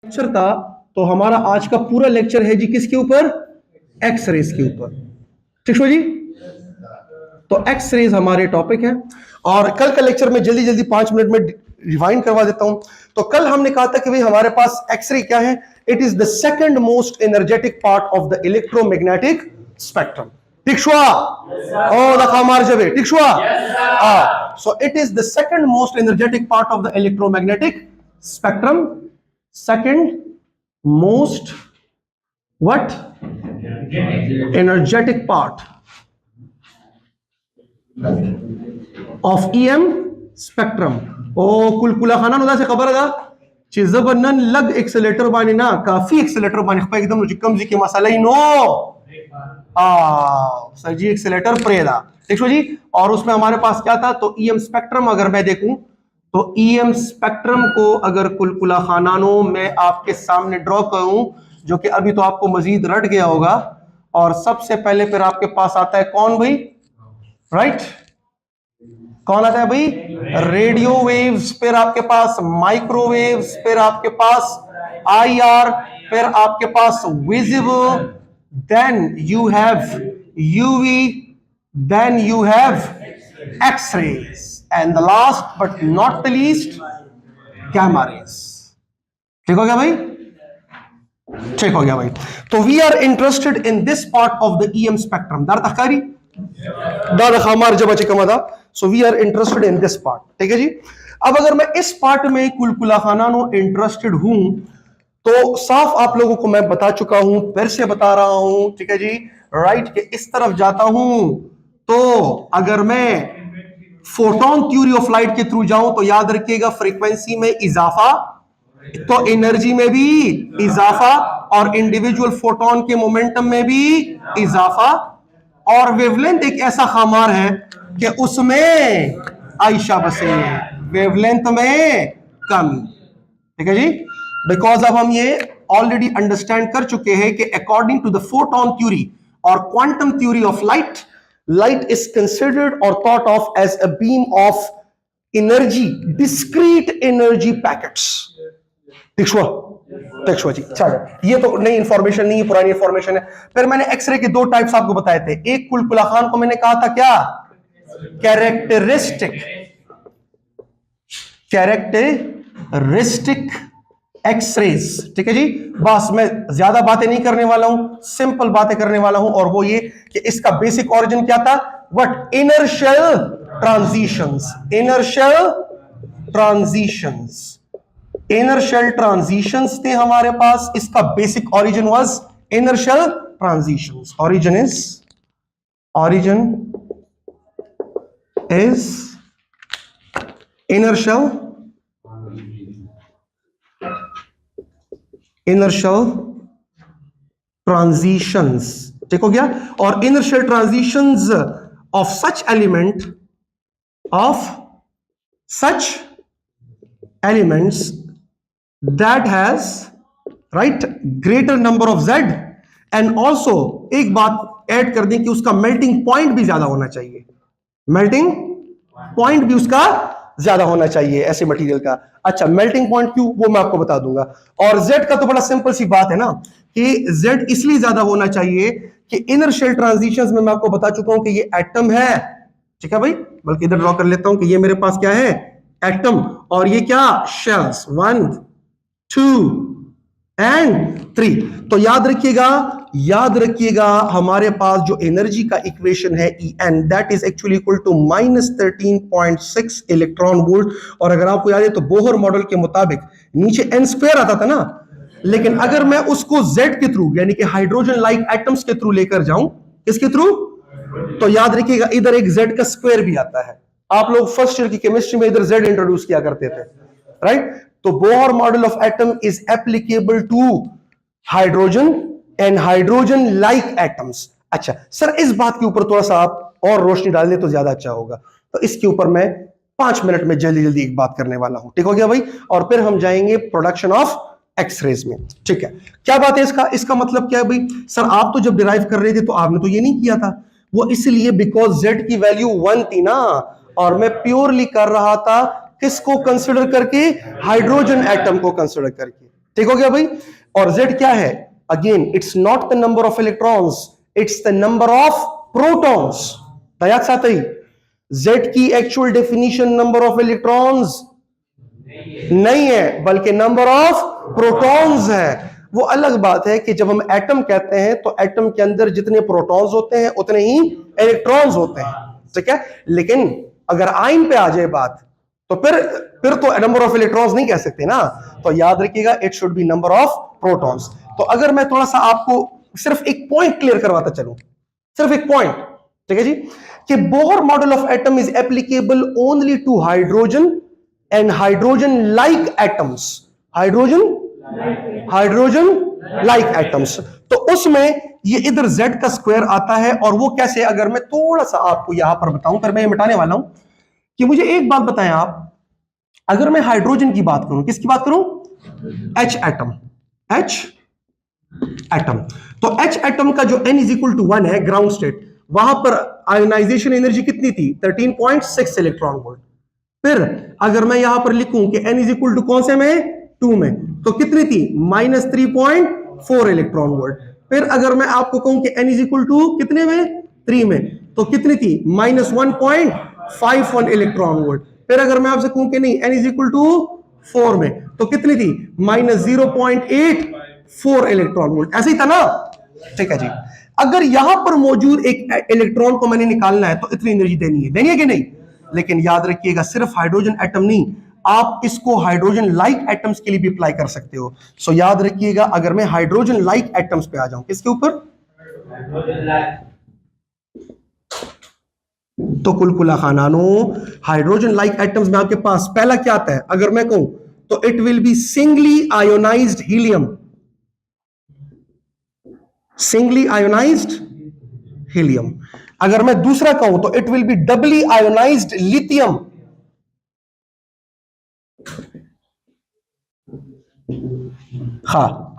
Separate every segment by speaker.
Speaker 1: Lecture था, तो हमारा आज का पूरा लेक्चर है जी किसके ऊपर? एक्स रेज के ऊपर। ठीक है जी। तो एक्स रेज हमारे टॉपिक है और कल का लेक्चर में जल्दी जल्दी 5 मिनट में रिवाइंड करवा देता हूं। तो कल हमने कहा था कि भाई हमारे पास एक्सरे क्या है? It is the second most energetic part of the electromagnetic spectrum. ठीक छुआ? ओ दफा मार जबे ठीक छुआ? So it is the second most energetic part of the electromagnetic spectrum. Second most what? Energetic part of EM spectrum. ओ कुलकुला खाना नुदा से खबर है चीज़ बनन लग एक्सेलेटर बानी ना काफी एक्सेलेटर बानी खपा एकदम चिकम जी के मसाला ही नो सर जी एक्सेलेटर प्रेदा ठीक है जी। और उसमें हमारे पास क्या था? तो EM स्पेक्ट्रम अगर मैं देखूं तो EM स्पेक्ट्रम को अगर कुलकुला खानानो मैं आपके सामने ड्रॉ करूं, जो कि अभी तो आपको मजीद रट गया होगा, और सबसे पहले फिर आपके पास आता है कौन भाई? राइट, कौन आता है भाई? रेडियो वेव्स, फिर आपके पास माइक्रोवेव्स, फिर आपके पास IR, फिर आपके पास visible, then you have UV, then you have X rays, and the last but not the least gamma rays। ठीक हो गया भाई? ठीक हो गया भाई। तो we are interested in this part of the EM spectrum। दार तखकारी दार खामार जब अच्छे कमा था। So we are interested in this part। ठीक है जी। अब अगर मैं इस पार्ट में कुलकुला खाना नो इंटरेस्टेड हूं तो साफ आप लोगों को मैं बता चुका हूं, फिर से बता रहा हूं, ठीक है जी। राइट के इस तरफ जाता हूं तो अगर मैं फोटोन थ्योरी ऑफ लाइट के थ्रू जाऊं तो याद रखिएगा फ्रीक्वेंसी में इजाफा तो एनर्जी में भी इजाफा, और इंडिविजुअल फोटोन के मोमेंटम में भी इजाफा, और वेवलेंथ एक ऐसा खामार है कि उसमें आयशा बसे वेवलेंथ में कमी। ठीक है जी। बिकॉज अब हम ये ऑलरेडी अंडरस्टैंड कर चुके हैं कि according to the photon theory और quantum theory of light, light is considered or thought of as a beam of energy, discrete energy packets। ठीक हुआ जी। चलो ये तो नई इंफॉर्मेशन नहीं है, पुरानी इंफॉर्मेशन है। फिर मैंने एक्सरे के दो टाइप्स आपको बताए थे। एक कुलकुला खान को मैंने कहा था क्या? Characteristic X-rays. ठीक है जी। बस मैं ज्यादा बातें नहीं करने वाला हूं, सिंपल बातें करने वाला हूं, और वो ये कि इसका बेसिक ओरिजिन क्या था? व्हाट? इनर्शियल ट्रांजिशंस थे हमारे पास। इसका basic origin was inertial transitions. Origin is inertial transitions. ठीक हो गया। और inertial transitions of such elements that has right greater number of Z, and also एक बात ऐड कर दें कि उसका मेल्टिंग पॉइंट भी ज्यादा होना चाहिए। मेल्टिंग पॉइंट भी उसका ज्यादा होना चाहिए ऐसे मटेरियल का। अच्छा, मेल्टिंग पॉइंट क्यों, वो मैं आपको बता दूंगा। और Z का तो बड़ा सिंपल सी बात है ना कि Z इसलिए ज्यादा होना चाहिए कि इनर्शियल ट्रांजिशंस में मैं आपको बता चुका हूं कि ये एटम है। ठीक है भाई, बल्कि इधर ड्रॉ कर लेता हूं कि ये मेरे पास क्या है? एटम, और ये क्या? Shells 1 2 and 3। तो याद रखिएगा हमारे पास जो एनर्जी का इक्वेशन है En, that is actually equal to -13.6 electron volt. और अगर आपको याद है तो बोहर मॉडल के मुताबिक नीचे n² आता था ना, लेकिन अगर मैं उसको Z के थ्रू यानी कि हाइड्रोजन लाइक एटम्स के थ्रू लेकर जाऊं, किसके थ्रू? तो याद रखिएगा इधर एक Z का स्क्वायर भी आता है। आप लोग फर्स्ट ईयर की केमिस्ट्री में इधर Z इंट्रोड्यूस किया करते थे, राइट? तो Bohr model of atom is applicable to hydrogen and hydrogen like atoms. अच्छा सर, इस बात के ऊपर थोड़ा सा आप और रोशनी डाल दे तो ज्यादा अच्छा होगा। तो इसके ऊपर मैं 5 मिनट में जल्दी एक बात करने वाला हूं। ठीक हो गया भाई? और फिर हम जाएंगे प्रोडक्शन ऑफ एक्सरेज में। ठीक है, क्या बात है इसका मतलब क्या है भाई? सर आप तो जब डिराइव कर रहे थे तो आपने तो ये नहीं किया था। वो इसलिए बिकॉज Z की वैल्यू 1 थी ना, और मैं प्योरली कर रहा था किसको कंसिडर करके? हाइड्रोजन एटम को कंसिडर करके। ठीक हो गया भाई। और Z क्या है? Again it's not the number of electrons, it's the number of protons. तयाक साथ ही Z की actual definition number of electrons नहीं है, बल्कि नंबर ऑफ प्रोटॉन्स है। वो अलग बात है कि जब हम एटम कहते हैं तो एटम के अंदर जितने प्रोटॉन्स होते हैं उतने ही इलेक्ट्रॉन्स होते हैं, ठीक है। लेकिन अगर आयन पे आ जाए बात तो फिर तो नंबर ऑफ इलेक्ट्रॉन्स नहीं कह सकते ना। तो याद रखिएगा it should be number of protons. तो अगर मैं थोड़ा सा आपको सिर्फ एक पॉइंट क्लियर करवाता चलूं, सिर्फ एक पॉइंट, ठीक है जी, कि Bohr model of atom is applicable only to hydrogen and hydrogen like atoms, hydrogen like atoms. तो उसमें ये इधर Z का स्क्वायर आता है। और वो कैसे, अगर मैं थोड़ा सा आपको यहां पर बताऊं, फिर मैं ये मिटाने वाला हूं कि मुझे एक बात बताएं आप, अगर मैं हाइड्रोजन की बात करूं, किसकी बात करूं? H atom, H atom. तो H एटम का जो n इज इक्वल टू 1 है ग्राउंड स्टेट, वहां पर आयोनाइजेशन एनर्जी कितनी थी? 13.6 इलेक्ट्रॉन वोल्ट। फिर अगर मैं यहां पर लिखूं कि n इज इक्वल टू कौन से में? 2 में, तो कितनी थी? -3.4 इलेक्ट्रॉन वोल्ट। फिर अगर मैं आपको कहूं कि n इज इक्वल टू कितने में? 3 में, तो कितनी थी? -1.51 इलेक्ट्रॉन वोल्ट। फिर अगर मैं आपसे कहूं कि नहीं n इज इक्वल टू 4 में, तो कितनी थी? -0.84 इलेक्ट्रॉन वोल्ट। ऐसे ही था ना, ठीक है जी। अगर यहां पर मौजूद एक इलेक्ट्रॉन को मैंने निकालना है तो इतनी एनर्जी देनी है कि नहीं? लेकिन याद रखिएगा सिर्फ हाइड्रोजन एटम नहीं, आप इसको हाइड्रोजन लाइक एटम्स के लिए भी अप्लाई कर सकते हो। सो याद रखिएगा, अगर मैं हाइड्रोजन लाइक एटम्स पे आ जाऊं, किसके ऊपर? तो कुलकुला खानानो हाइड्रोजन लाइक एटम्स में आपके पास पहला क्या आता है? अगर मैं कहूं तो it will be singly ionised helium, singly ionised helium. अगर मैं दूसरा कहूं तो it will be doubly ionized lithium, हाँ।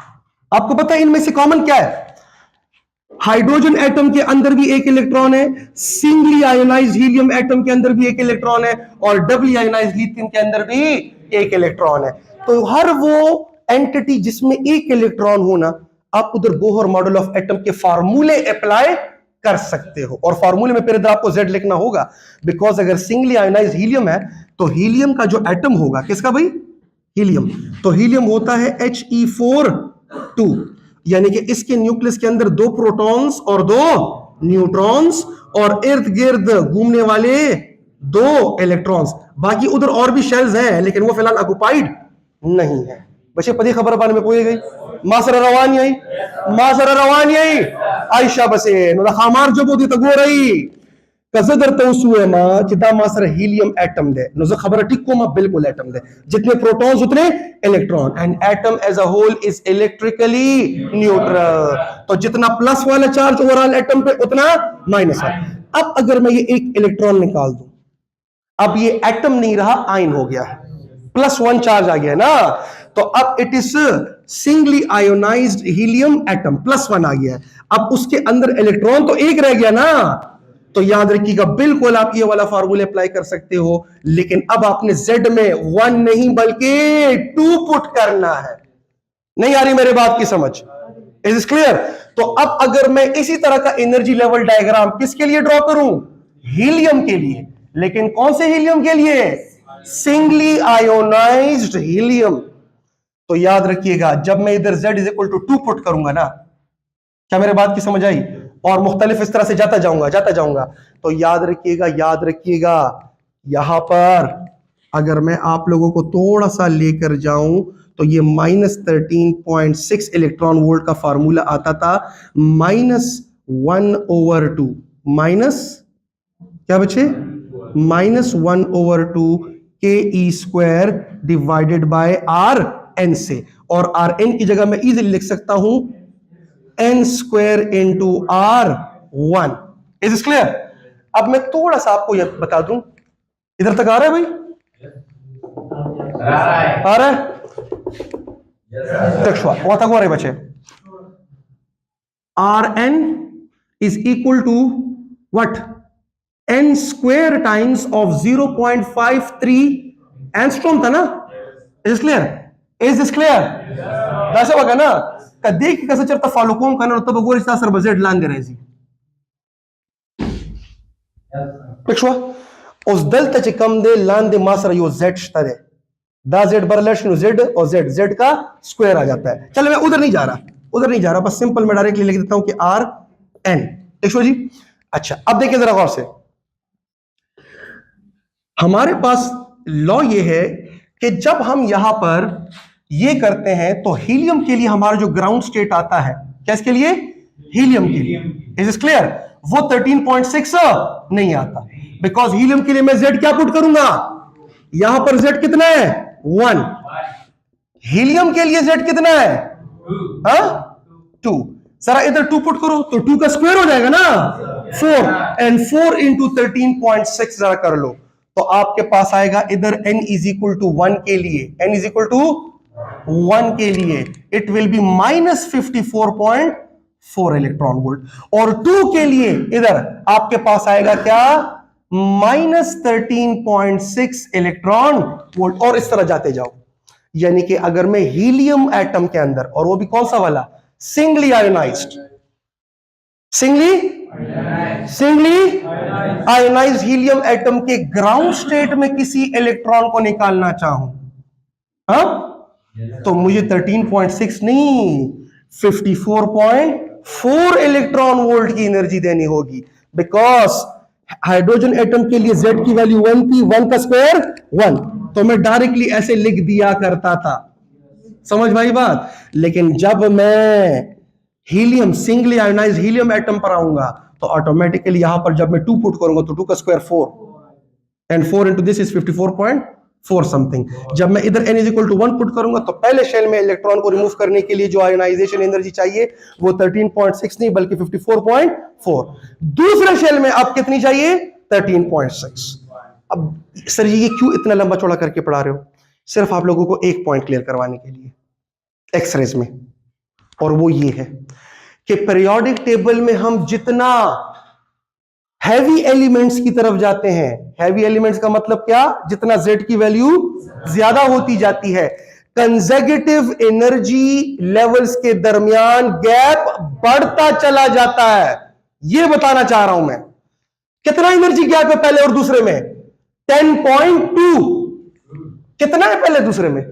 Speaker 1: आपको पता है इनमें से कॉमन क्या है? हाइड्रोजन एटम के अंदर भी एक इलेक्ट्रॉन है, सिंगली आयोनाइज्ड हीलियम एटम के अंदर भी एक इलेक्ट्रॉन है, और डबली आयोनाइज्ड लिथियम के अंदर भी एक इलेक्ट्रॉन है। तो हर वो एंटिटी जिसमें एक इलेक्ट्रॉन होना, आप उधर बोहर मॉडल ऑफ एटम के फार्मूले अप्लाई कर सकते हो। और फार्मूले में फिर इधर आपको Z लिखना होगा, बिकॉज अगर सिंगली आयोनाइज्ड हीलियम है तो हीलियम का जो एटम होगा, किसका भाई? हीलियम। तो हीलियम होता है He42, यानी कि इसके न्यूक्लियस के अंदर 2 प्रोटॉन्स और 2 न्यूट्रॉन्स, और इर्द गिर्द घूमने वाले 2 इलेक्ट्रॉन्स। बाकी उधर और भी शेल्स हैं, लेकिन वो फिलहाल ऑक्युपाइड नहीं है। बच्चे पदी खबर बारे में कोई गई मासरा रवानी आई, मासरा रवानी आई आयशा बसे नो खामार जो बोदी तो गो रही कजदर तो सुए मा चिदा मासरा हीलियम एटम दे नो खबर ठीक को मा बिल्कुल एटम दे, जितने प्रोटॉन्स उतने electron, and atom as a whole is electrically neutral. तो जितना प्लस वाला चार्ज ओवरऑल एटम पे उतना माइनस है। अब अगर मैं ये एक इलेक्ट्रॉन निकाल दूं, अब ये एटम नहीं रहा, आयन हो गया, +1 चार्ज आ गया ना। तो अब it is singly ionised helium atom, +1 आ गया। अब उसके अंदर इलेक्ट्रॉन तो एक रह गया ना। तो याद रखिएगा बिल्कुल आप ये वाला फार्मूला अप्लाई कर सकते हो, लेकिन अब आपने Z में 1 नहीं बल्कि 2 पुट करना है। नहीं आ रही मेरे बात की समझ? Is it clear? तो अब अगर मैं इसी तरह का एनर्जी लेवल डायग्राम किसके लिए ड्रॉ करूं? हीलियम के लिए। लेकिन कौन से हीलियम के लिए? Singly ionised helium. तो याद रखिएगा जब मैं इधर Z is equal to 2 put करूंगा ना, क्या मेरे बात की समझ आई? और मुख्तलिफ इस तरह से जाता जाऊंगा, तो याद रखिएगा यहां पर अगर मैं आप लोगों को थोड़ा सा लेकर जाऊं तो ये -13.6 इलेक्ट्रॉन वोल्ट का फार्मूला आता था, -1/2 माइनस क्या बचे? -1/2 ke² डिवाइडेड बाय Rn से, और Rn की जगह मैं इजीली लिख सकता हूं n² into R1। Is it clear? अब मैं थोड़ा सा आपको यह बता दूं, इधर तक आ रहा है भाई? आ रहा है? वहां तक हो रहे बच्चे? Rn is equal to what? n² times of 0.53 angstrom था ना? Is clear? Is this clear? ऐसा बघा ना कधी कसं चरता फॉलो कोण करणार होतं बघू रिश्ता सर बजेट लान दे रही Pekšwa, os delta चे कम दे लान दे मासर यो z तरे दा z बरलेश नो z और z का स्क्वायर आ जाता है। चलो मैं उधर नहीं जा रहा बस सिंपल मैं डायरेक्टली लिख देता हूं कि r n। देखो जी, अच्छा अब देखिए जरा गौर से, हमारे पास लॉ ये है कि जब हम यहां पर ये करते हैं तो हीलियम के लिए हमारा जो ग्राउंड स्टेट आता है, क्या इसके लिए? हीलियम के लिए। Is it clear? वो 13.6 नहीं आता, बिकॉज हीलियम के लिए मैं z क्या पुट करूंगा? यहां पर z कितना है? 1। हीलियम के लिए z कितना है? 2। जरा इधर 2 पुट करो तो 2 का स्क्वायर हो जाएगा ना 4, एंड 4 इंटू 13.6 जरा कर लो तो आपके पास आएगा इधर n इज इक्वल टू 1 के लिए, n इज इक्वल टू 1 के लिए it will B minus 54.4 electron volt, और 2 के लिए इधर आपके पास आएगा क्या? माइनस 13.6 इलेक्ट्रॉन वोल्ट, और इस तरह जाते जाओ। यानी कि अगर मैं हीलियम एटम के अंदर, और वो भी कौन सा वाला? Singly ionised, singly ionised helium atom के ग्राउंड स्टेट में किसी इलेक्ट्रॉन को निकालना चाहूं, हाँ, तो मुझे 13.6 नहीं 54.4 इलेक्ट्रॉन वोल्ट की एनर्जी देनी होगी, बिकॉज हाइड्रोजन एटम के लिए z की वैल्यू 1 थी, 1 का स्क्वायर 1, तो मैं डायरेक्टली ऐसे लिख दिया करता था। समझ भाई बात? लेकिन जब मैं helium, singly ionised helium atom पर आऊंगा तो ऑटोमेटिकली यहां पर जब मैं 2 पुट करूंगा तो 2 का square 4, and 4 into this is 54.4 something. जब मैं इधर n is equal to 1 put करूंगा तो पहले शेल में इलेक्ट्रॉन को रिमूव करने के लिए जो आयोनाइजेशन एनर्जी चाहिए वो 13.6 नहीं बल्कि 54.4। दूसरे शेल में आप कितनी चाहिए? 13.6। अब सर ये क्यों इतना लंबा चौड़ा करके पढ़ा रहे हो? सिर्फ आप लोगों को एक पॉइंट क्लियर करवाने के लिए एक्सरेज में, और वो ये है कि पीरियोडिक टेबल में हम जितना हैवी एलिमेंट्स की तरफ जाते हैं, हैवी एलिमेंट्स का मतलब क्या? जितना z की वैल्यू ज्यादा होती जाती है, कंसेक्यूटिव एनर्जी लेवल्स के दरमियान गैप बढ़ता चला जाता है। यह बताना चाह रहा हूं मैं। कितना एनर्जी गैप है पहले और दूसरे में? 10.2। कितना है पहले दूसरे में?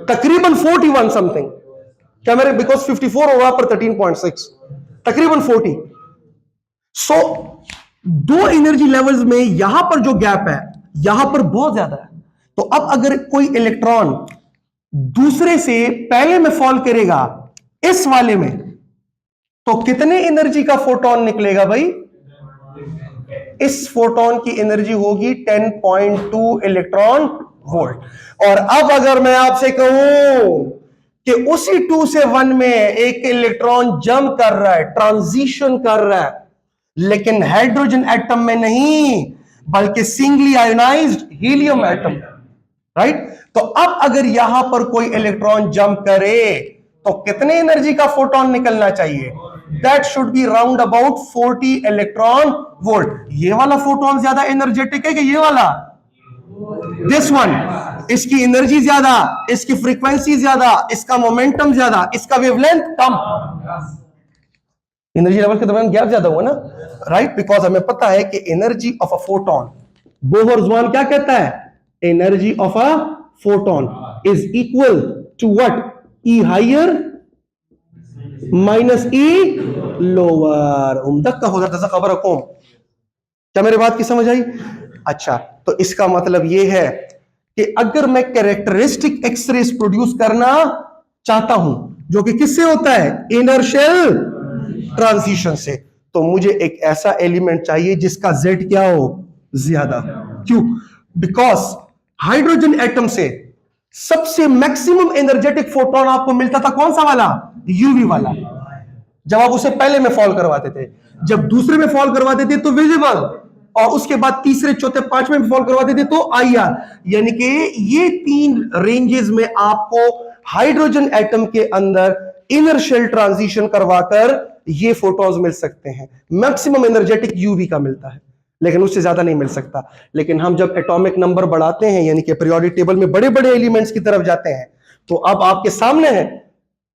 Speaker 1: तकरीबन 41 समथिंग। क्या मेरे, बिकॉज 54 होगा पर 13.6, तकरीबन 40। सो दो एनर्जी लेवल्स में यहां पर जो गैप है यहां पर बहुत ज्यादा है। तो अब अगर कोई इलेक्ट्रॉन दूसरे से पहले में फॉल करेगा इस वाले में, तो कितने एनर्जी का फोटोन निकलेगा भाई? इस फोटोन की एनर्जी होगी 10.2 इलेक्ट्रॉन वोल्ट। और अब अगर मैं आपसे कहूं कि उसी 2 से 1 में एक इलेक्ट्रॉन जंप कर रहा है, ट्रांजिशन कर रहा है, लेकिन हाइड्रोजन एटम में नहीं बल्कि singly ionised helium atom, right? तो अब अगर यहां पर कोई इलेक्ट्रॉन जंप करे तो कितने एनर्जी का फोटोन निकलना चाहिए? That should be round about 40 electron volt. ये वाला फोटोन ज्यादा एनर्जेटिक है कि ये वाला? This one. इसकी एनर्जी ज्यादा, इसकी फ्रीक्वेंसी ज्यादा, इसका मोमेंटम ज्यादा, इसका वेवलेंथ कम। एनर्जी लेवल के दरमियान गैप ज्यादा हुआ ना, राइट? बिकॉज हमें पता है कि एनर्जी ऑफ अ फोटोन, बोहर-ज़मान क्या कहता है? Energy of a photon is equal to what? E higher minus E lower. उम्दक का हो जाता है खबर रखो। क्या मेरी बात की समझ आई? अच्छा, तो इसका मतलब यह है कि अगर मैं कैरेक्टरिस्टिक एक्सरेज प्रोड्यूस करना चाहता हूं जो कि किससे होता है? इनर शेल ट्रांजिशन से, तो मुझे एक ऐसा एलिमेंट चाहिए जिसका Z क्या हो? ज्यादा। क्यों? बिकॉज हाइड्रोजन एटम से सबसे मैक्सिमम एनर्जेटिक फोटोन आपको मिलता था कौन सा वाला? यूवी वाला। जब आप उसे पहले में फॉल करवाते थे, जब दूसरे में फॉल करवाते थे तो विजिबल, और उसके बाद तीसरे, चौथे, पांचवें में फॉल करवाते थे तो IR। यानी कि ये 3 रेंजेस में आपको हाइड्रोजन एटम के अंदर इनर शेल ट्रांजिशन करवाकर ये फोटोन्स मिल सकते हैं। मैक्सिमम एनर्जेटिक यूवी का मिलता है, लेकिन उससे ज्यादा नहीं मिल सकता। लेकिन हम जब एटॉमिक नंबर बढ़ाते हैं, यानी कि पीरियोडिक टेबल में बड़े बड़े एलिमेंट्स की तरफ जाते हैं, तो अब आपके सामने है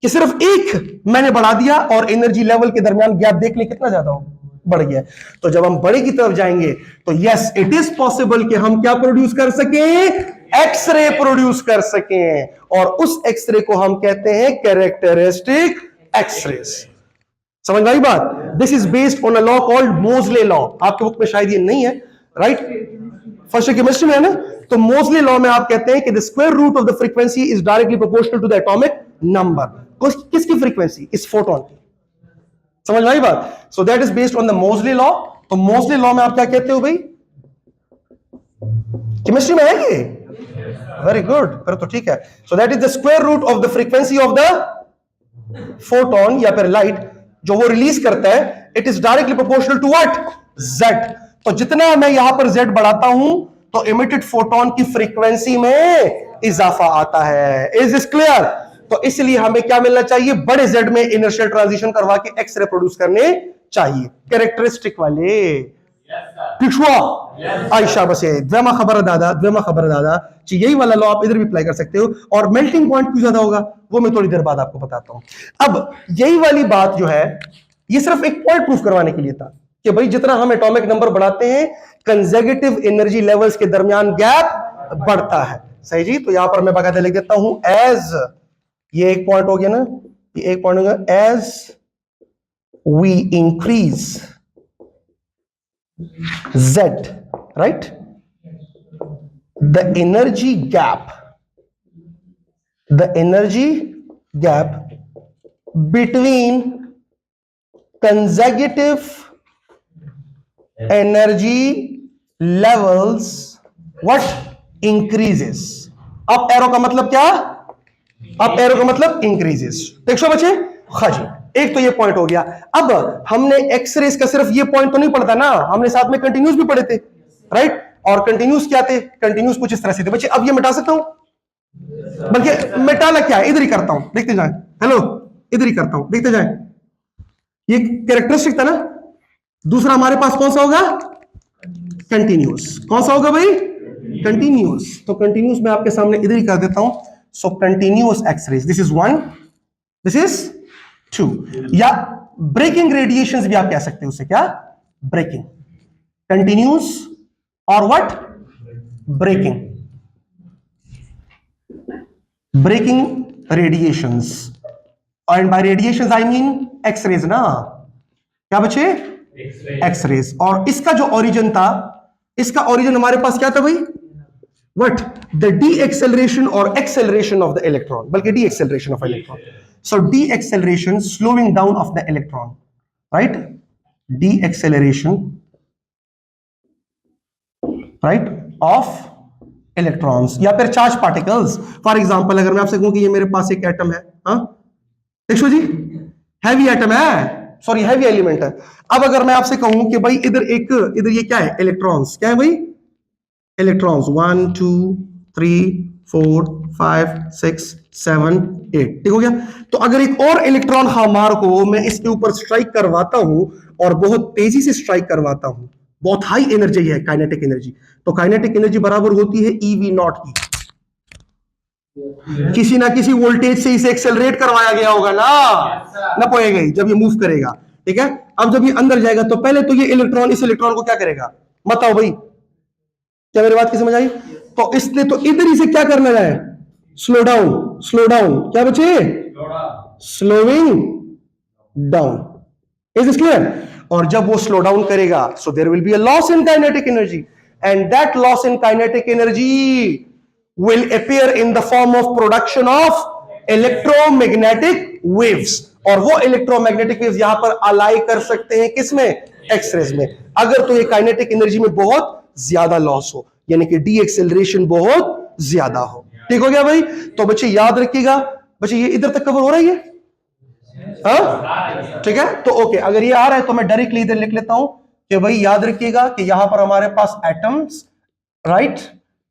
Speaker 1: कि सिर्फ एक मैंने बढ़ा दिया और एनर्जी लेवल के दरमियान गैप देख ले कितना ज्यादा हो, बढ़ गया। तो जब हम बड़े की तरफ जाएंगे तो यस इट इज पॉसिबल कि हम क्या प्रोड्यूस कर सकें, एक्सरे प्रोड्यूस कर सकें, और उस एक्सरे को हम कहते हैं कैरेक्टरिस्टिक एक्सरे। समझ आई बात? This is based on a law called मोजले लॉ। आपके बुक में शायद ये नहीं है, राइट? फर्स्ट केमिस्ट्री में है ना? तो मोजले लॉ में आप कहते हैं कि the square root of the frequency is directly proportional to the atomic number. किसकी फ्रीक्वेंसी? इस फोटोन की। समझ आई बात? So that is based on the Moseley law. तो मोजले लॉ में आप क्या कहते हो भाई? केमिस्ट्री में है ये? वेरी गुड, फिर तो ठीक है। So that is the square root of the frequency of the photon या फिर लाइट जो वो रिलीज करता है, it is directly proportional to what? Z। तो जितना मैं यहां पर Z बढ़ाता हूं तो इमिटेड फोटोन की फ्रीक्वेंसी में इजाफा आता है। Is this clear? तो इसलिए हमें क्या मिलना चाहिए? बड़े Z में इनर्शियल ट्रांजिशन करवा के एक्सरे प्रोड्यूस करने चाहिए, कैरेक्टरिस्टिक वाले। ठीक हुआ? आयशा बसे द्वेमा खबर दादा जी, यही वाला लॉ आप इधर भी अप्लाई कर सकते हो। और मेल्टिंग पॉइंट क्यों ज्यादा होगा वो मैं थोड़ी देर बाद आपको बताता हूं। अब यही वाली बात जो है ये सिर्फ एक पॉइंट प्रूफ करवाने के लिए था कि भाई जितना हम एटॉमिक नंबर बढ़ाते हैं कंसेक्यूटिव एनर्जी लेवल्स के दरमियान गैप बढ़ता है। सही जी? तो यहां पर मैं बाकायदा लिख देता हूं एज, ये एक पॉइंट हो गया ना, ये एक पॉइंट होगा, as we increase Z, right? The energy gap between consecutive energy levels what increases। Up arrow का मतलब क्या? अप एरो का मतलब इंक्रीजेस। देखो बच्चे, हाँ जी, एक तो ये पॉइंट हो गया। अब हमने एक्सरेस का सिर्फ ये पॉइंट तो नहीं पढ़ता ना, हमने साथ में कंटिन्यूस भी पढ़े थे, राइट? और कंटिन्यूस क्या थे? कंटिन्यूस कुछ इस तरह से थे बच्चे। अब ये मिटा सकता हूं, बल्कि मिटाना क्या है, इधर ही करता हूं, देखते जाएं। हेलो, इधर ही करता हूं, देखते जाएं। ये कैरेक्टरिस्टिक था ना। दूसरा हमारे पास कौन सा होगा? कंटिन्यूस। कौन सा होगा भाई? कंटिन्यूस। तो कंटिन्यूस मैं आपके सामने इधर ही कर देता हूं। So continuous X rays, this is 1, this is 2। या ब्रेकिंग रेडिएशंस भी आप कह सकते हो उसे, क्या? ब्रेकिंग, कंटिन्यूस और what? Braking radiations. And by radiations I mean X-rays ना, क्या बच्चे? एक्सरेज। और इसका जो ओरिजिन था, इसका ओरिजिन हमारे पास क्या था भाई? व्हाट? द डी एक्सेलरेशन और एक्सेलरेशन ऑफ द इलेक्ट्रॉन, बल्कि D acceleration of electron. So deceleration, slowing down of the electron, right? Deceleration, right, of electrons या फिर चार्ज पार्टिकल्स। फॉर एग्जांपल अगर मैं आपसे कहूं कि ये मेरे पास एक एटम है, हाँ देखो जी, हैवी एटम है, सॉरी हैवी एलिमेंट है। अब अगर मैं आपसे कहूं कि भाई इधर ये क्या है? इलेक्ट्रॉन्स। क्या है भाई? इलेक्ट्रॉन्स 1 2 3 4 5 6 7 8। ठीक हो गया? तो अगर एक और इलेक्ट्रॉन हमार को मैं इसके ऊपर स्ट्राइक करवाता हूं और बहुत तेजी से स्ट्राइक करवाता हूं, बहुत हाई एनर्जी है काइनेटिक एनर्जी, तो काइनेटिक एनर्जी बराबर होती है EV0 की। किसी ना किसी वोल्टेज से इसे एक्सेलरेट करवाया गया होगा ना पोएगा जब ये मूव करेगा। ठीक है? अब जब ये अंदर जाएगा तो पहले तो ये इलेक्ट्रॉन इस इलेक्ट्रॉन को क्या करेगा? बताओ भाई, क्या मेरी बात की समझ आई? तो इसने तो इधर ही से क्या करना है? Slow down. क्या बचे? Slowing down. Is this clear? और जब वो स्लो डाउन करेगा so there will be a loss in kinetic energy, and that loss in kinetic energy will appear in the form of production of electromagnetic waves। और वो electromagnetic waves यहां पर अलाई कर सकते हैं किसमें? एक्सरेज में। अगर तो ये काइनेटिक एनर्जी में बहुत ज्यादा लॉस हो, यानी कि डी एक्सेलरेशन बहुत ज्यादा हो। ठीक हो गया भाई? तो बच्चे याद रखिएगा, बच्चे ये इधर तक कवर हो रहा है ये? हाँ ठीक है? तो ओके, अगर ये आ रहा है तो मैं डायरेक्टली इधर लिख लेता हूं कि भाई याद रखिएगा कि यहां पर हमारे पास एटम्स, राइट,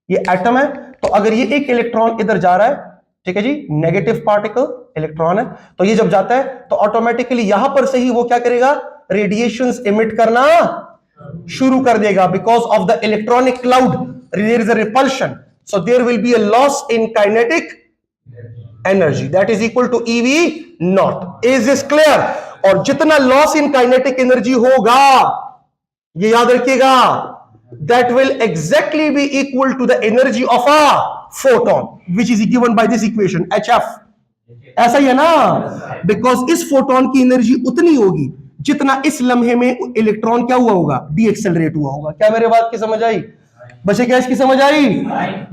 Speaker 1: ये एटम है। तो अगर ये एक इलेक्ट्रॉन इधर जा रहा है, ठीक है जी, नेगेटिव पार्टिकल इलेक्ट्रॉन है, तो ये जब जाता है तो ऑटोमेटिकली यहां पर से ही वो क्या करेगा? रेडिएशंस एमिट करना शुरू कर देगा। Because of the electronic cloud there is a repulsion, so there will be a loss in kinetic energy, that is equal to eV nought. Is this clear? और जितना लॉस इन काइनेटिक एनर्जी होगा, ये याद रखिएगा, that will exactly be equal to the energy of a photon which is given by this equation HF। ऐसा ही है ना? Because इस फोटोन की एनर्जी उतनी होगी जितना इस लम्हे में इलेक्ट्रॉन क्या हुआ होगा, डी एक्सेलरेट हुआ होगा। क्या मेरे बात की समझ आई बच्चे? क्या इसकी समझ आई?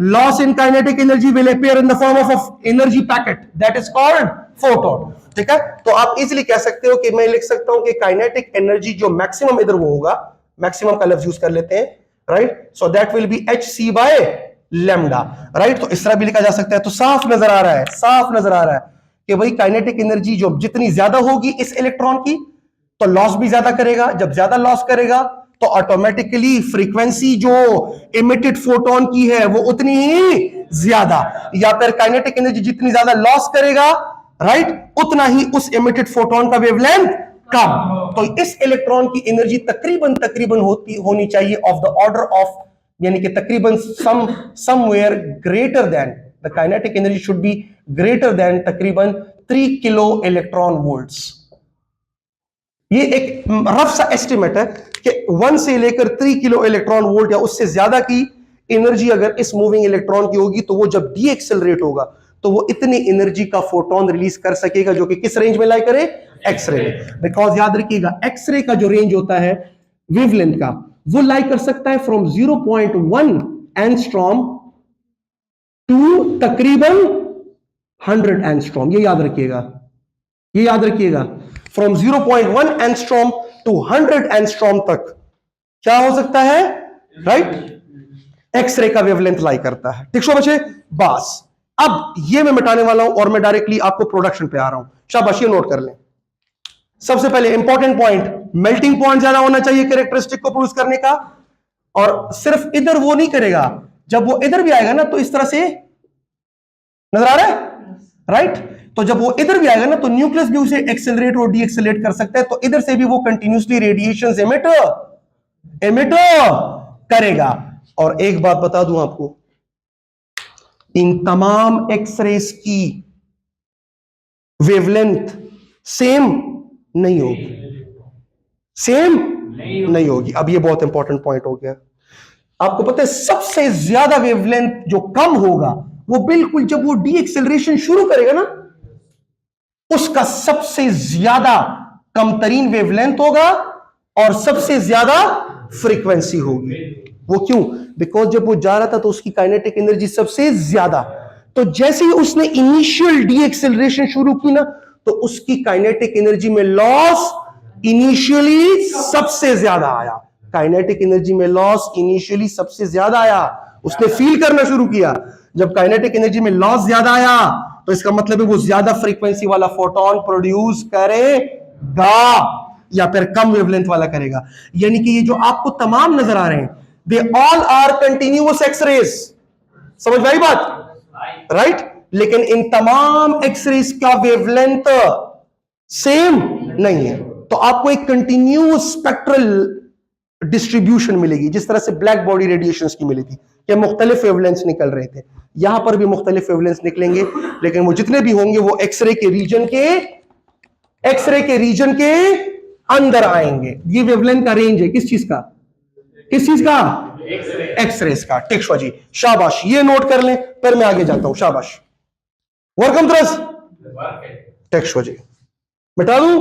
Speaker 1: Loss in kinetic energy will appear in the form of energy packet, that is called photon. ठीक है, तो आप इजीली कह सकते हो कि मैं लिख सकता हूं कि काइनेटिक एनर्जी जो मैक्सिमम इधर वो होगा, मैक्सिमम का लफ्ज यूज कर लेते हैं, right? So that will be hc by lambda, right? तो इस तरह भी लिखा जा सकता है। तो साफ नजर आ रहा है, साफ नजर आ रहा है कि भाई काइनेटिक एनर्जी जो जितनी ज्यादा होगी इस इलेक्ट्रॉन की, तो लॉस भी ज्यादा करेगा। जब ज्यादा लॉस करेगा तो ऑटोमेटिकली फ्रीक्वेंसी जो इमिटेड फोटोन की है वो उतनी ही ज्यादा, या फिर काइनेटिक एनर्जी जितनी ज्यादा लॉस करेगा, राइट, उतना ही उस इमिटेड फोटोन का वेवलेंथ कम। तो इस इलेक्ट्रॉन की एनर्जी तकरीबन होनी चाहिए ऑफ द ऑर्डर ऑफ, यानी कि तकरीबन somewhere greater than, the kinetic energy should be greater than तकरीबन 3 किलो इलेक्ट्रॉन वोल्ट्स। ये एक रफ सा एस्टिमेट है कि 1 से लेकर 3 किलो इलेक्ट्रॉन वोल्ट या उससे ज्यादा की एनर्जी अगर इस मूविंग इलेक्ट्रॉन की होगी, तो वो जब डी एक्सेलरेट होगा तो वो इतनी एनर्जी का फोटोन रिलीज कर सकेगा जो कि किस रेंज में लाई करे, एक्सरे में। बिकॉज याद रखिएगा एक्सरे का जो रेंज होता है वेवलेंथ का, वो लाई कर सकता है फ्रॉम 0.1 एंगस्ट्रॉम टू तकरीबन 100 एंगस्ट्रॉम। ये याद रखिएगा, ये याद रखिएगा, फ्रॉम 0.1 एंगस्ट्रॉम टू 100 एंगस्ट्रॉम तक क्या हो सकता है, राइट? एक्सरे का वेवलेंथ लाई करता है। ठीक है बच्चे? बस अब ये मैं मिटाने वाला हूं और मैं डायरेक्टली आपको प्रोडक्शन पे आ रहा हूं। शाबाश, ये नोट कर लें। सबसे पहले इंपॉर्टेंट पॉइंट, मेल्टिंग पॉइंट ज्यादा होना चाहिए कैरेक्टरिस्टिक को प्रोड्यूस करने का, और सिर्फ इधर वो नहीं करेगा, जब वो इधर भी आएगा ना तो इस तरह से नजर आ रहा है, राइट? तो जब वो इधर भी आएगा ना तो न्यूक्लियस भी उसे एक्सेलरेट और डी एक्सेलरेट कर सकता है, तो इधर से भी वो कंटिन्यूसली रेडिएशंस एमिट करेगा। और एक बात बता दूं आपको, इन तमाम एक्सरेस की वेवलेंथ सेम नहीं होगी, सेम नहीं होगी। अब ये बहुत इंपॉर्टेंट पॉइंट हो गया। आपको पता है सबसे ज्यादा वेवलेंथ जो कम होगा वो बिल्कुल जब वो डी एक्सेलरेशन शुरू करेगा ना, उसका सबसे ज्यादा कमतरीन वेवलेंथ होगा और सबसे ज्यादा फ्रीक्वेंसी होगी। वो क्यों? बिकॉज जब वो जा रहा था तो उसकी काइनेटिक एनर्जी सबसे ज्यादा, तो जैसे ही उसने इनिशियल डी एक्सेलरेशन शुरू की ना, तो उसकी काइनेटिक एनर्जी में लॉस इनिशियली सबसे ज्यादा आया। काइनेटिक एनर्जी में लॉस इनिशियली सबसे ज्यादा आया, उसने फील करना शुरू किया। जब काइनेटिक एनर्जी में लॉस ज्यादा आया तो इसका मतलब है वो ज्यादा फ्रीक्वेंसी वाला फोटोन प्रोड्यूस करेगा या फिर कम वेवलेंथ वाला करेगा। यानी कि ये जो आपको तमाम नजर आ रहे हैं, they all are continuous X-rays. समझ में आई बात, राइट? लेकिन इन तमाम एक्सरेज का वेवलेंथ सेम नहीं है, तो आपको एक कंटिन्यूअस स्पेक्ट्रल डिस्ट्रीब्यूशन मिलेगी, जिस तरह से ब्लैक बॉडी रेडिएशंस की मिली थी कि मुख्तलिफ वेवलेंथ्स निकल रहे थे। यहां पर भी मुख्तलिफ वेवलेंथ्स निकलेंगे, लेकिन वो जितने भी होंगे वो एक्सरे के रीजन के अंदर आएंगे। ये वेवलेंथ का रेंज है किस चीज का, किस चीज का, एक्सरेस का। ठीक है जी, शाबाश, ये नोट कर लें, फिर मैं आगे जाता हूं। शाबाश, वर्कम तरस। ठीक है जी, मिटा दूं?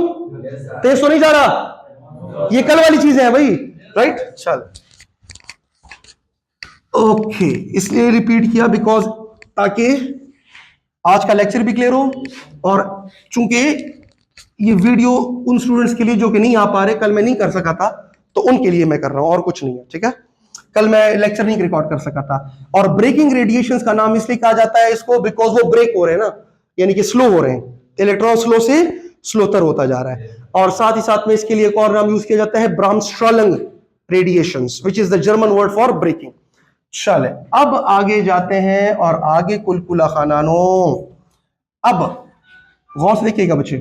Speaker 1: तेज तो नहीं जा रहा? ये कल वाली चीजें हैं भाई, राइट? चल ओके, इसलिए रिपीट किया बिकॉज ताकि आज का लेक्चर भी क्लियर हो, और चूंकि ये वीडियो उन स्टूडेंट्स के लिए जो कि नहीं आ पा रहे, कल मैं नहीं कर सका था, तो उनके लिए मैं कर रहा हूं, और कुछ नहीं है। ठीक है, कल मैं लेक्चर नहीं रिकॉर्ड कर सका था। और ब्रेकिंग रेडिएशंस का नाम इसलिए कहा जाता है इसको बिकॉज वो ब्रेक हो रहे हैं ना, यानी कि स्लो हो रहे हैं, इलेक्ट्रॉन स्लो से स्लोतर होता जा रहा है। और साथ ही साथ में इसके लिए एक और नाम यूज किया जाता है, bremsstrahlung radiations, which is the German word for braking. चले अब आगे जाते हैं, और आगे कुलकुला खानानो, अब गौर से देखिएगा बच्चे,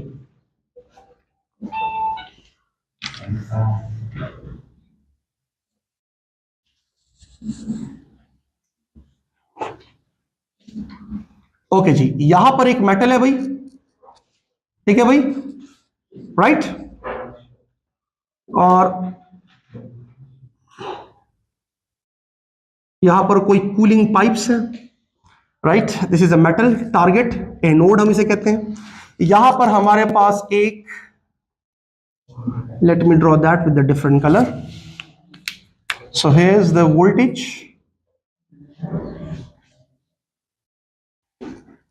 Speaker 1: ओके जी, यहां पर एक मेटल है भाई, ठीक है भाई, राइट, और यहां पर कोई कूलिंग पाइप्स है, right, this is a metal target, anode हम इसे कहते हैं। यहां पर हमारे पास एक, let me draw that with the different colour, so here is the voltage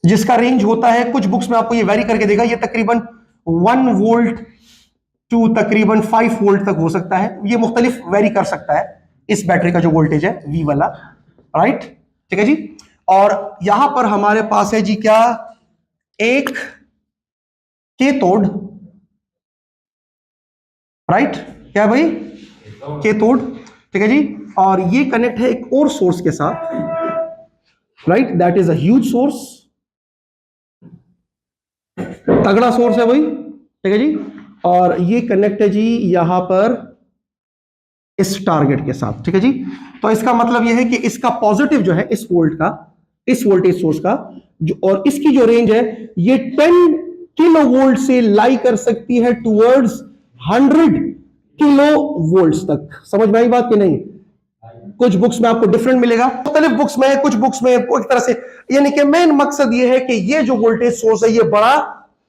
Speaker 1: जिसका रेंज होता है, कुछ बुक्स में आपको ये वेरी करके देगा, ये तकरीबन 1 वोल्ट टू तकरीबन 5 वोल्ट तक हो सकता है, ये मुख्तलिफ वेरी कर सकता है इस बैटरी का जो वोल्टेज है वी वाला, राइट, ठीक है जी। और यहां पर हमारे पास है जी क्या, एक कैथोड, राइट, क्या भाई, कैथोड, ठीक है जी, और ये कनेक्ट है एक और सोर्स के साथ, right, that is a huge source, तगड़ा सोर्स है भाई, ठीक है जी, और ये कनेक्ट है जी यहां पर इस टारगेट के साथ, ठीक है जी। तो इसका मतलब यह है कि इसका पॉजिटिव जो है इस वोल्ट का, इस वोल्टेज सोर्स का जो, और इसकी जो रेंज है ये 10 किलो वोल्ट से लाई कर सकती है टुवर्ड्स 100 किलो वोल्ट्स तक। समझ में आई बात कि नहीं? कुछ बुक्स में आपको डिफरेंट मिलेगा, मुख्तलिफ बुक्स में, कुछ बुक्स में एक तरह से, यानी कि मेन मकसद ये है कि ये जो वोल्टेज सोर्स है ये बड़ा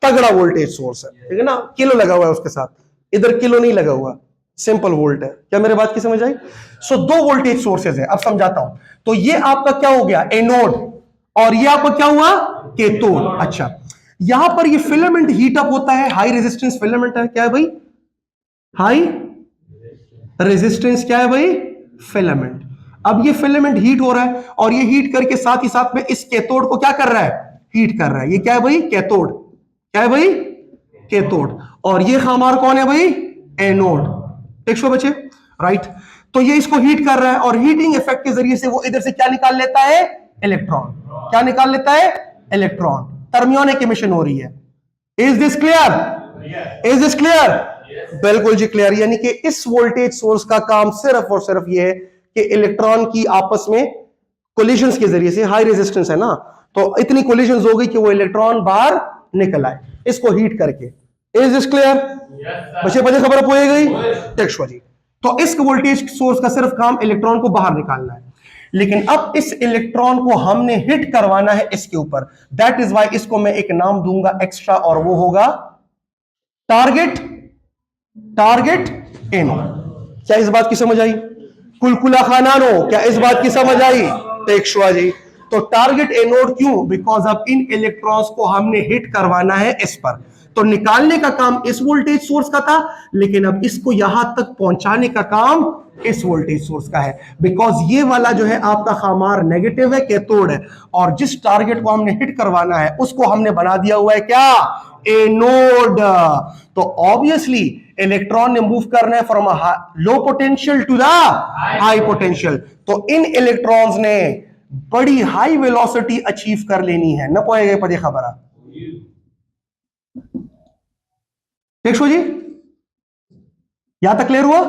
Speaker 1: तगड़ा वोल्टेज सोर्स है, ठीक है ना, किलो लगा हुआ है उसके साथ, इधर किलो नहीं लगा हुआ, सिंपल वोल्ट है। क्या मेरे बात की समझ आई? सो दो वोल्टेज सोर्सेज है, अब समझाता हूं। तो ये आपका क्या हो गया, एनोड, और ये आपका क्या हुआ, कैथोड। अच्छा, यहां पर ये फिलामेंट हीट अप होता है, हाई रेजिस्टेंस फिलामेंट है, क्या है भाई, हाई रेजिस्टेंस, क्या है भाई, फिलामेंट। अब ये फिलामेंट हीट हो रहा है, और ये हीट करके साथ ही साथ में इस कैथोड को क्या कर रहा है, हीट कर रहा है। ये क्या है भाई, कैथोड, क्या है भाई, कैथोड, और ये हमारा कौन है भाई, एनोड। ठीक शो बच्चे, राइट। तो ये इसको हीट कर रहा है, और हीटिंग इफेक्ट के जरिए से वो इधर से क्या निकाल लेता है, इलेक्ट्रॉन। क्या निकाल लेता है, इलेक्ट्रॉन। थर्मियोनिक एमिशन हो रही है। Is this clear, is this clear? बिल्कुल जी क्लियर। यानी कि इस वोल्टेज सोर्स का काम सिर्फ और सिर्फ ये है कि इलेक्ट्रॉन की आपस में कोलिजन्स के जरिए से, हाई रेजिस्टेंस है ना, तो इतनी कोलिजन्स हो गई कि वो इलेक्ट्रॉन बाहर निकल आए, इसको हीट करके। Is this clear? बच्चे बच्चे खबर हो गई? टेक्स्ट जी। तो इस वोल्टेज सोर्स का सिर्फ काम इलेक्ट्रॉन को बाहर निकालना है, लेकिन अब इस इलेक्ट्रॉन को हमने हिट करवाना है इसके ऊपर। दैट इज वाई इसको मैं एक नाम दूंगा एक्स्ट्रा, और वो होगा टारगेट, टारगेट एनोड। क्या इस बात की समझ आई? कुलकुला खानानो, क्या इस बात की समझ आई? टेक्स्ट जी। तो टारगेट एनोड क्यों? बिकॉज अब इन इलेक्ट्रॉन्स को हमने हिट करवाना है इस पर। तो निकालने का काम इस वोल्टेज सोर्स का था, लेकिन अब इसको यहां तक पहुंचाने का काम इस वोल्टेज सोर्स का है, बिकॉज ये वाला जो है आपका खामार नेगेटिव है, कैथोड है, और जिस टारगेट को हमने हिट करवाना है उसको हमने बना दिया हुआ है क्या, एनोड। तो ऑब्वियसली इलेक्ट्रॉन ने मूव करना है from low potential to the high potential. तो इन इलेक्ट्रॉन्स ने बड़ी हाई वेलोसिटी अचीव कर लेनी है, न पोएगे पदे खबर। ठीक जी, यहां तक क्लियर हुआ?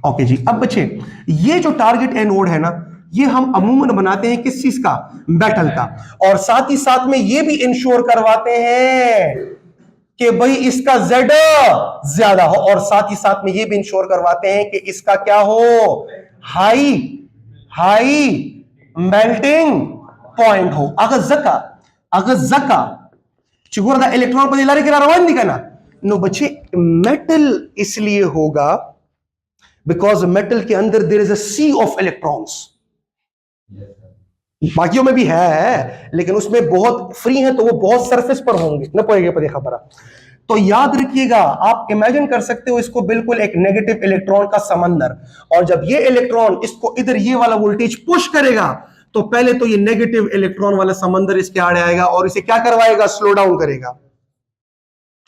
Speaker 1: ओके जी। अब बच्चे, ये जो टारगेट एनोड है ना, ये हम अमूमन बनाते हैं किस चीज का, मेटल का, और साथ ही साथ में ये भी इंश्योर करवाते हैं कि भाई इसका Z ज्यादा हो, और साथ ही साथ में ये भी इंश्योर करवाते हैं कि इसका क्या हो, हाई मेल्टिंग पॉइंट हो। अगर जका चिगुर दा इलेक्ट्रॉन पर लारे करा रवान दिखाना नो बच्चे, मेटल इसलिए होगा बिकॉज मेटल के अंदर there is a sea of electrons. बाकियों में भी है, लेकिन उसमें बहुत फ्री है, तो वो बहुत सरफेस पर होंगे, न पड़ेगा पता खबर। तो याद रखिएगा, आप इमेजिन कर सकते हो इसको बिल्कुल एक नेगेटिव इलेक्ट्रॉन का समंदर, और जब ये इलेक्ट्रॉन इसको इधर ये वाला वोल्टेज पुश करेगा, तो पहले तो ये नेगेटिव इलेक्ट्रॉन वाला समंदर इसके आड़े आएगा और इसे क्या करवाएगा, स्लो डाउन करेगा।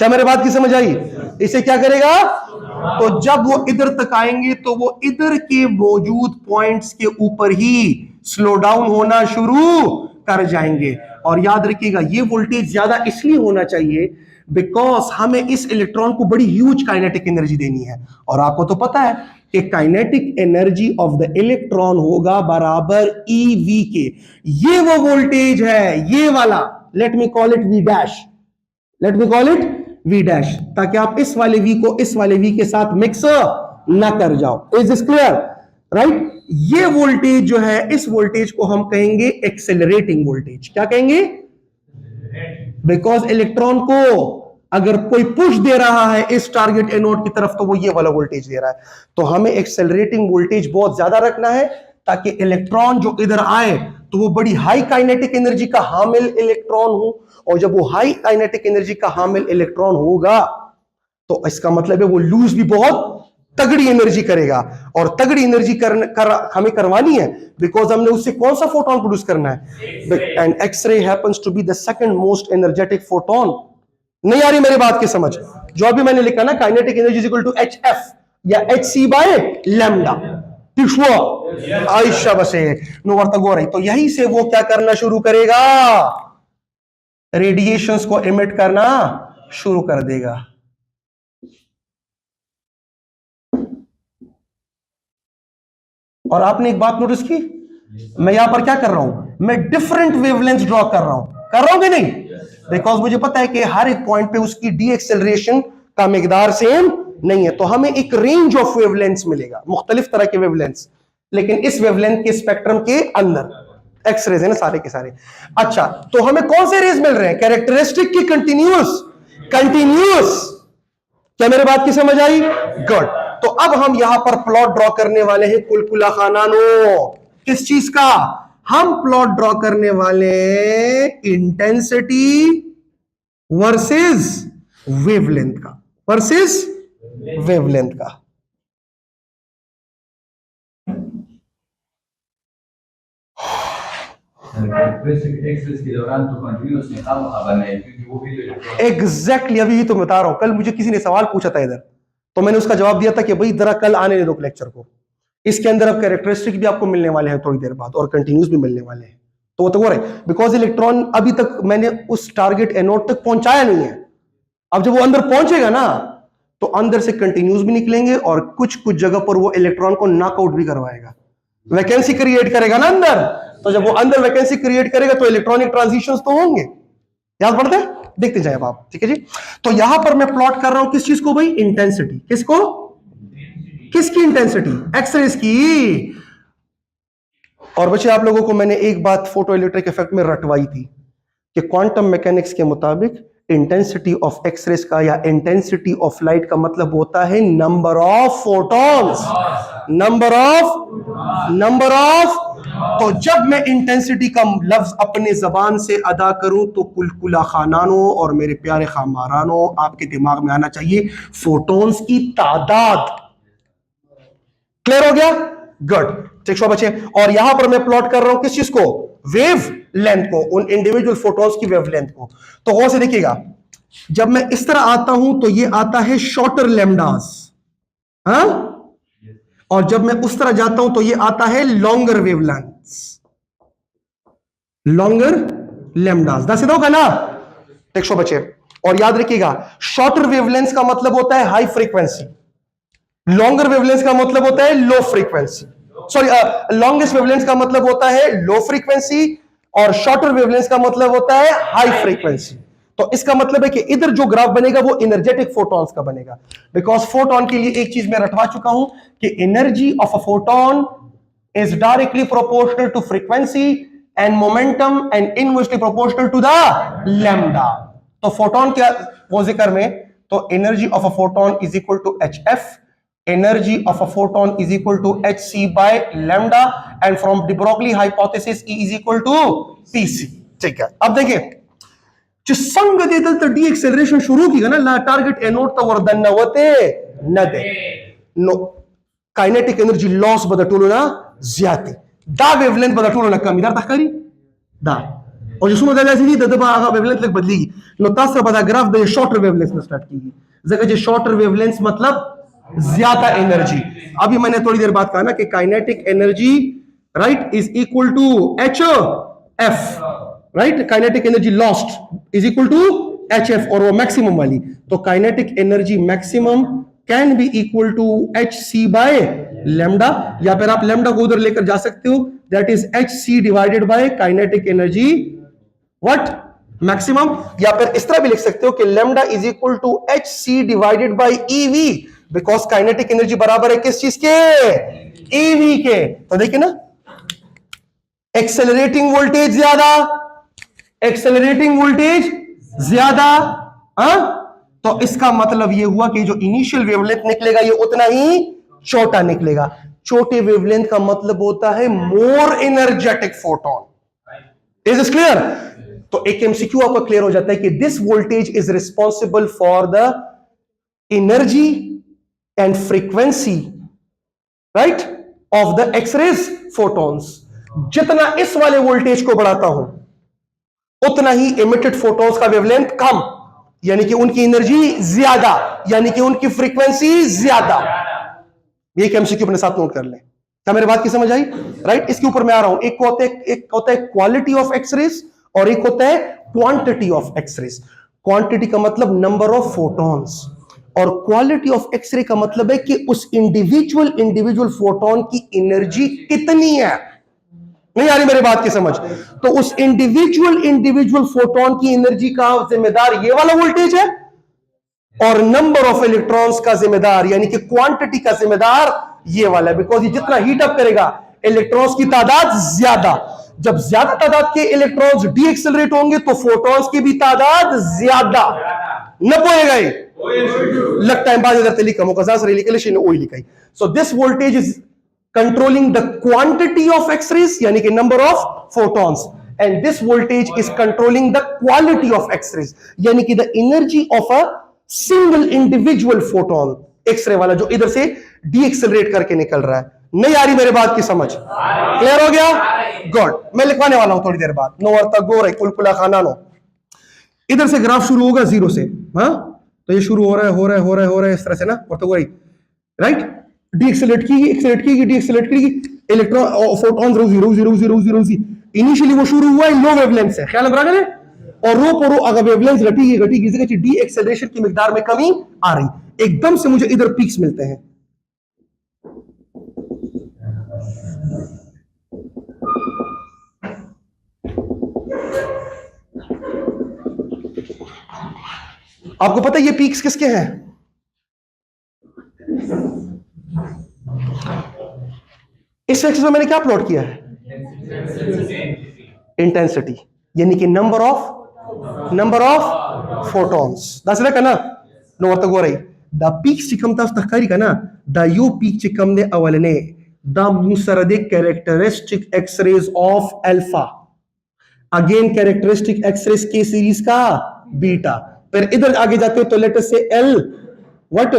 Speaker 1: क्या मेरे बात की समझ आई? इसे क्या करेगा? तो जब वो इधर तक आएंगे तो वो इधर के मौजूद पॉइंट्स के ऊपर ही स्लो डाउन होना शुरू कर जाएंगे। और याद रखिएगा ये वोल्टेज ज्यादा इसलिए होना चाहिए बिकॉज हमें इस इलेक्ट्रॉन को बड़ी ह्यूज काइनेटिक एनर्जी देनी है, और आपको तो पता है कि kinetic energy of the electron होगा बराबर EV के। ये वो वोल्टेज है, ये वाला, let me call it V dash, let me call it V dash, ताकि आप इस वाले V को इस वाले V के साथ मिक्स ना कर जाओ। Is this clear? राइट। ये वोल्टेज जो है, इस वोल्टेज को हम कहेंगे एक्सेलरेटिंग वोल्टेज। क्या कहेंगे? बिकॉज इलेक्ट्रॉन को अगर कोई पुश दे रहा है इस टारगेट एनोड की तरफ तो वो ये वाला वोल्टेज दे रहा है। तो हमें एक्सेलरेटिंग वोल्टेज बहुत ज्यादा रखना है ताकि इलेक्ट्रॉन जो इधर आए तो वो बड़ी हाई काइनेटिक एनर्जी का हामिल इलेक्ट्रॉन हो, और जब वो हाई काइनेटिक एनर्जी का हामिल इलेक्ट्रॉन होगा तो इसका मतलब है वो लूज भी बहुत तगड़ी एनर्जी करेगा, और तगड़ी एनर्जी हमें करवानी है बिकॉज हमने उससे कौन सा फोटोन प्रोड्यूस करना है, and X-ray happens to be the second most energetic photon. नहीं आ रही मेरी बात की समझ? जो अभी मैंने लिखा ना, kinetic energy is equal to HF या HC बाय लैम्डा। आयशा बसे नो वर्ता गो रही, तो यही से वो क्या करना शुरू करेगा, रेडिएशंस को इमिट करना शुरू कर देगा। और आपने एक बात नोटिस की, मैं यहां पर क्या कर रहा हूं, मैं डिफरेंट वेवलेंथ ड्रॉ कर रहा हूं कि नहीं? बिकॉज मुझे पता है कि हर एक पॉइंट पे उसकी डी एक्सेलरेशन का मिकदार सेम नहीं है, तो हमें एक रेंज ऑफ वेवलेंथ्स मिलेगा, मुख्तलिफ तरह के वेवलेंथ्स, लेकिन इस वेवलेंथ के स्पेक्ट्रम के अंदर एक्स रेज है ना सारे के सारे। अच्छा, तो हमें कौन से रेज मिल रहे हैं, कैरेक्टरिस्टिक की कंटिन्यूअस? कंटिन्यूअस। क्या मेरे बात की समझ आई? गुड। तो अब हम यहां पर प्लॉट ड्रॉ करने वाले हैं कुलकुला खानानो। किस चीज का? हम प्लॉट ड्रॉ करने वाले इंटेंसिटी वर्सेस वेवलेंथ का, वर्सेस वेवलेंथ का। एग्जैक्टली अभी तो बता रहा हूं। कल मुझे किसी ने सवाल पूछा था इधर, तो मैंने उसका जवाब दिया था कि भाई जरा कल आने दो लेक्चर को, इसके अंदर अब कैरेक्टरिस्टिक भी आपको मिलने वाले हैं थोड़ी देर बाद, और कंटिन्यूस भी मिलने वाले हैं। तो वो तो रहे बिकॉज इलेक्ट्रॉन अभी तक मैंने उस टारगेट एनोड तक पहुंचाया नहीं है। अब जब वो अंदर पहुंचेगा ना तो अंदर से कंटिन्यूस भी निकलेंगे, और कुछ कुछ जगह पर वो इलेक्ट्रॉन को नॉकआउट भी करवाएगा, वैकेंसी क्रिएट करेगा ना अंदर। तो जब वो अंदर वैकेंसी क्रिएट करेगा तो इलेक्ट्रॉनिक ट्रांजिशंस तो होंगे, याद पड़ते हैं? देखते जाए आप, ठीक है जी। तो यहां पर मैं प्लॉट कर रहा हूं किस चीज को भाई, इंटेंसिटी। किसको? किसकी इंटेंसिटी? एक्सरेज की। और बच्चे आप लोगों को मैंने एक बात फोटो इलेक्ट्रिक इफेक्ट में रटवाई थी कि क्वांटम मैकेनिक्स के मुताबिक इंटेंसिटी ऑफ एक्सरेज का या इंटेंसिटी ऑफ लाइट का मतलब होता है number of photons, number of. तो जब मैं इंटेंसिटी का लफ्ज अपने जबान से अदा करूं तो कुलकुला खानानो और मेरे प्यारे खामारानो, आपके दिमाग में आना चाहिए फोटॉन्स की तादाद। क्लियर हो गया? गुड। ठीक है बच्चे। और यहां पर मैं प्लॉट कर रहा हूं किस चीज को? वेव लेंथ को, उन इंडिविजुअल फोटॉन्स की वेव लेंथ को। तो गौर से देखिएगा, जब मैं इस तरह आता हूं तो ये आता है शॉर्टर लैम्डास, हाँ, और जब मैं उस तरह जाता हूं तो ये आता है लॉन्गर वेवलेंथ्स, लॉन्गर लैम्डास। दस होगा ना? देखो बच्चे, और याद रखिएगा शॉर्टर वेवलेंथ का मतलब होता है हाई फ्रीक्वेंसी, लॉन्गर वेवलेंथ का मतलब होता है low frequency. Sorry, longest wavelength का मतलब होता है लो फ्रीक्वेंसी, और शॉर्टर वेवलेंथ का मतलब होता है हाई फ्रीक्वेंसी। तो इसका मतलब है कि इधर जो ग्राफ बनेगा वो एनर्जेटिक फोटॉन्स का बनेगा, बिकॉज फोटॉन के लिए एक चीज मैं रटवा चुका हूं कि energy of a photon is directly proportional to frequency and momentum and inversely proportional to the lambda. तो फोटॉन क्या जिक्र में, तो energy of a photon is equal to HF, energy of a photon is equal to hc by lambda, and from de Broglie hypothesis E is equal to pc। ठीक है, अब देखिए जो संग देदल तो डी एक्सेलरेशन शुरू की ना ला टारगेट एनोड तो वर्धन नवते नदे नो काइनेटिक एनर्जी लॉस बदटुलो ना ज्यादा दा वेवलेंथ बदटुलो ना कम इधर तक करी दा, और जो सुनो दादा सी ददबा वेवलेंथ लग बदलेगी नो तासर बदा ग्राफ दे शॉर्टर वेवलेंथ में स्टार्ट की जगह जो शॉर्टर वेवलेंथ मतलब ज्यादा एनर्जी। अभी मैंने थोड़ी देर बाद कहा ना कि kinetic energy right is equal to HF, right, kinetic energy lost is equal to HF, और वो मैक्सिमम वाली, तो kinetic energy maximum can be equal to HC by lambda, या फिर आप लैम्डा को उधर लेकर जा सकते हो, that is HC divided by kinetic energy what maximum, या फिर इस तरह भी लिख सकते हो कि lambda is equal to HC divided by EV, because kinetic energy बराबर है किस चीज के, EV के। तो देखिए ना, एक्सेलरेटिंग वोल्टेज ज्यादा, एक्सेलरेटिंग वोल्टेज ज्यादा, तो इसका मतलब यह हुआ कि जो इनिशियल वेवलेंथ निकलेगा ये उतना ही छोटा निकलेगा। छोटे वेवलेंथ का मतलब होता है more energetic photon. Is this clear? तो एक एमसीक्यू आपका क्लियर हो जाता है कि this voltage is responsible for the energy and frequency, right, of the X-rays photons. जितना इस वाले वोल्टेज को बढ़ाता हूं उतना ही एमिटेड फोटॉन्स का वेवलेंथ कम, यानी कि उनकी एनर्जी ज्यादा, यानी कि उनकी फ्रीक्वेंसी ज्यादा। ये एमसीक्यू अपने साथ नोट कर लें। क्या मेरे बात की समझ आई? राइट, इसके ऊपर मैं आ रहा हूं। एक होता है क्वालिटी ऑफ एक्सरेज और एक होता है क्वांटिटी ऑफ एक्सरेज। क्वांटिटी का मतलब नंबर ऑफ फोटॉन्स, और क्वालिटी ऑफ एक्सरे का मतलब है कि उस इंडिविजुअल फोटोन की एनर्जी कितनी है। नहीं आ रही मेरी बात की समझ? तो उस इंडिविजुअल फोटोन की एनर्जी का जिम्मेदार ये वाला वोल्टेज है, और नंबर ऑफ इलेक्ट्रॉन्स का जिम्मेदार यानी कि क्वांटिटी का जिम्मेदार ये वाला है। बिकॉज ये जितना हीट अप करेगा इलेक्ट्रॉन्स की तादाद ज्यादा, जब ज्यादा तादाद के इलेक्ट्रॉन्स डी एक्सेलरेट होंगे तो फोटॉन्स की भी तादाद ज्यादा न पोएगा। लगता है बात इधर तली कम होगा, so this voltage is controlling the quantity of X-rays यानी कि number of photons, and this voltage is controlling the quality of X-rays यानी कि the energy of a single individual photon, X-ray वाला जो इधर से डीएक्सेलरेट करके निकल रहा है। नहीं आ रही मेरे बात की समझ? क्लियर हो गया? गुड, मैं लिखवाने वाला हूं थोड़ी देर बाद। नो अर्थ गो रही कुलकुला खाना नो। इधर से ग्राफ शुरू होगा जीरो से, हाँ, तो ये शुरू हो रहा है इस तरह से ना, और तो राइट, डीएक्सेलरेट की इलेक्ट्रॉन फोटॉन जीरो इनिशियली वो शुरू हुआ है लो वेवलेंथ से, ख्याल रखा है, और रो अगर वेवलेंथ घटी डी एक्सेलरेशन की मिकदार में कमी आ रही, एकदम से मुझे इधर पीक्स मिलते हैं। आपको पता है ये पीक्स किसके हैं? इस एक्सिस में मैंने क्या प्लॉट किया है? इंटेंसिटी, यानी कि नंबर ऑफ फोटॉन्स। दस रहा ना नो वर्त गो रही द पीक चिकम तास तखरी का ना द यू पीक चिकम दे अवलने द मुसरदे characteristic X rays of alpha, again characteristic X rays K series का बीटा, फिर इधर आगे जाते हो तो लेटर से एल व्हाट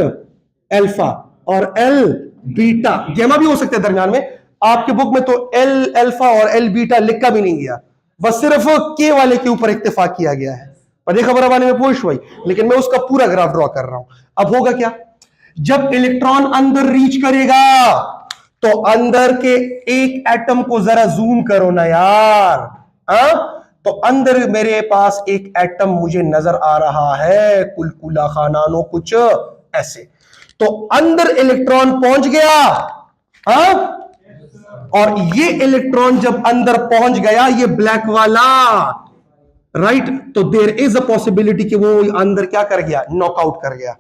Speaker 1: अल्फा और एल बीटा, गैमा भी हो सकता है दरमियान में। आपके बुक में तो एल अल्फा और एल बीटा लिखा भी नहीं गया, बस सिर्फ के वाले के ऊपर इत्तेफाक किया गया है। पर खबर आने में पूछ हुई, लेकिन मैं उसका पूरा ग्राफ ड्रॉ कर रहा हूं। अब होगा क्या, जब इलेक्ट्रॉन अंदर रीच करेगा तो अंदर के एक एटम को जरा जूम करो ना यार, तो अंदर मेरे पास एक एटम मुझे नजर आ रहा है, कुलकुला खानानो कुछ ऐसे। तो अंदर इलेक्ट्रॉन पहुंच गया, और ये इलेक्ट्रॉन जब अंदर पहुंच गया, ये ब्लैक वाला, राइट, तो देयर इज अ पॉसिबिलिटी कि वो अंदर क्या कर गया, नॉकआउट कर गया।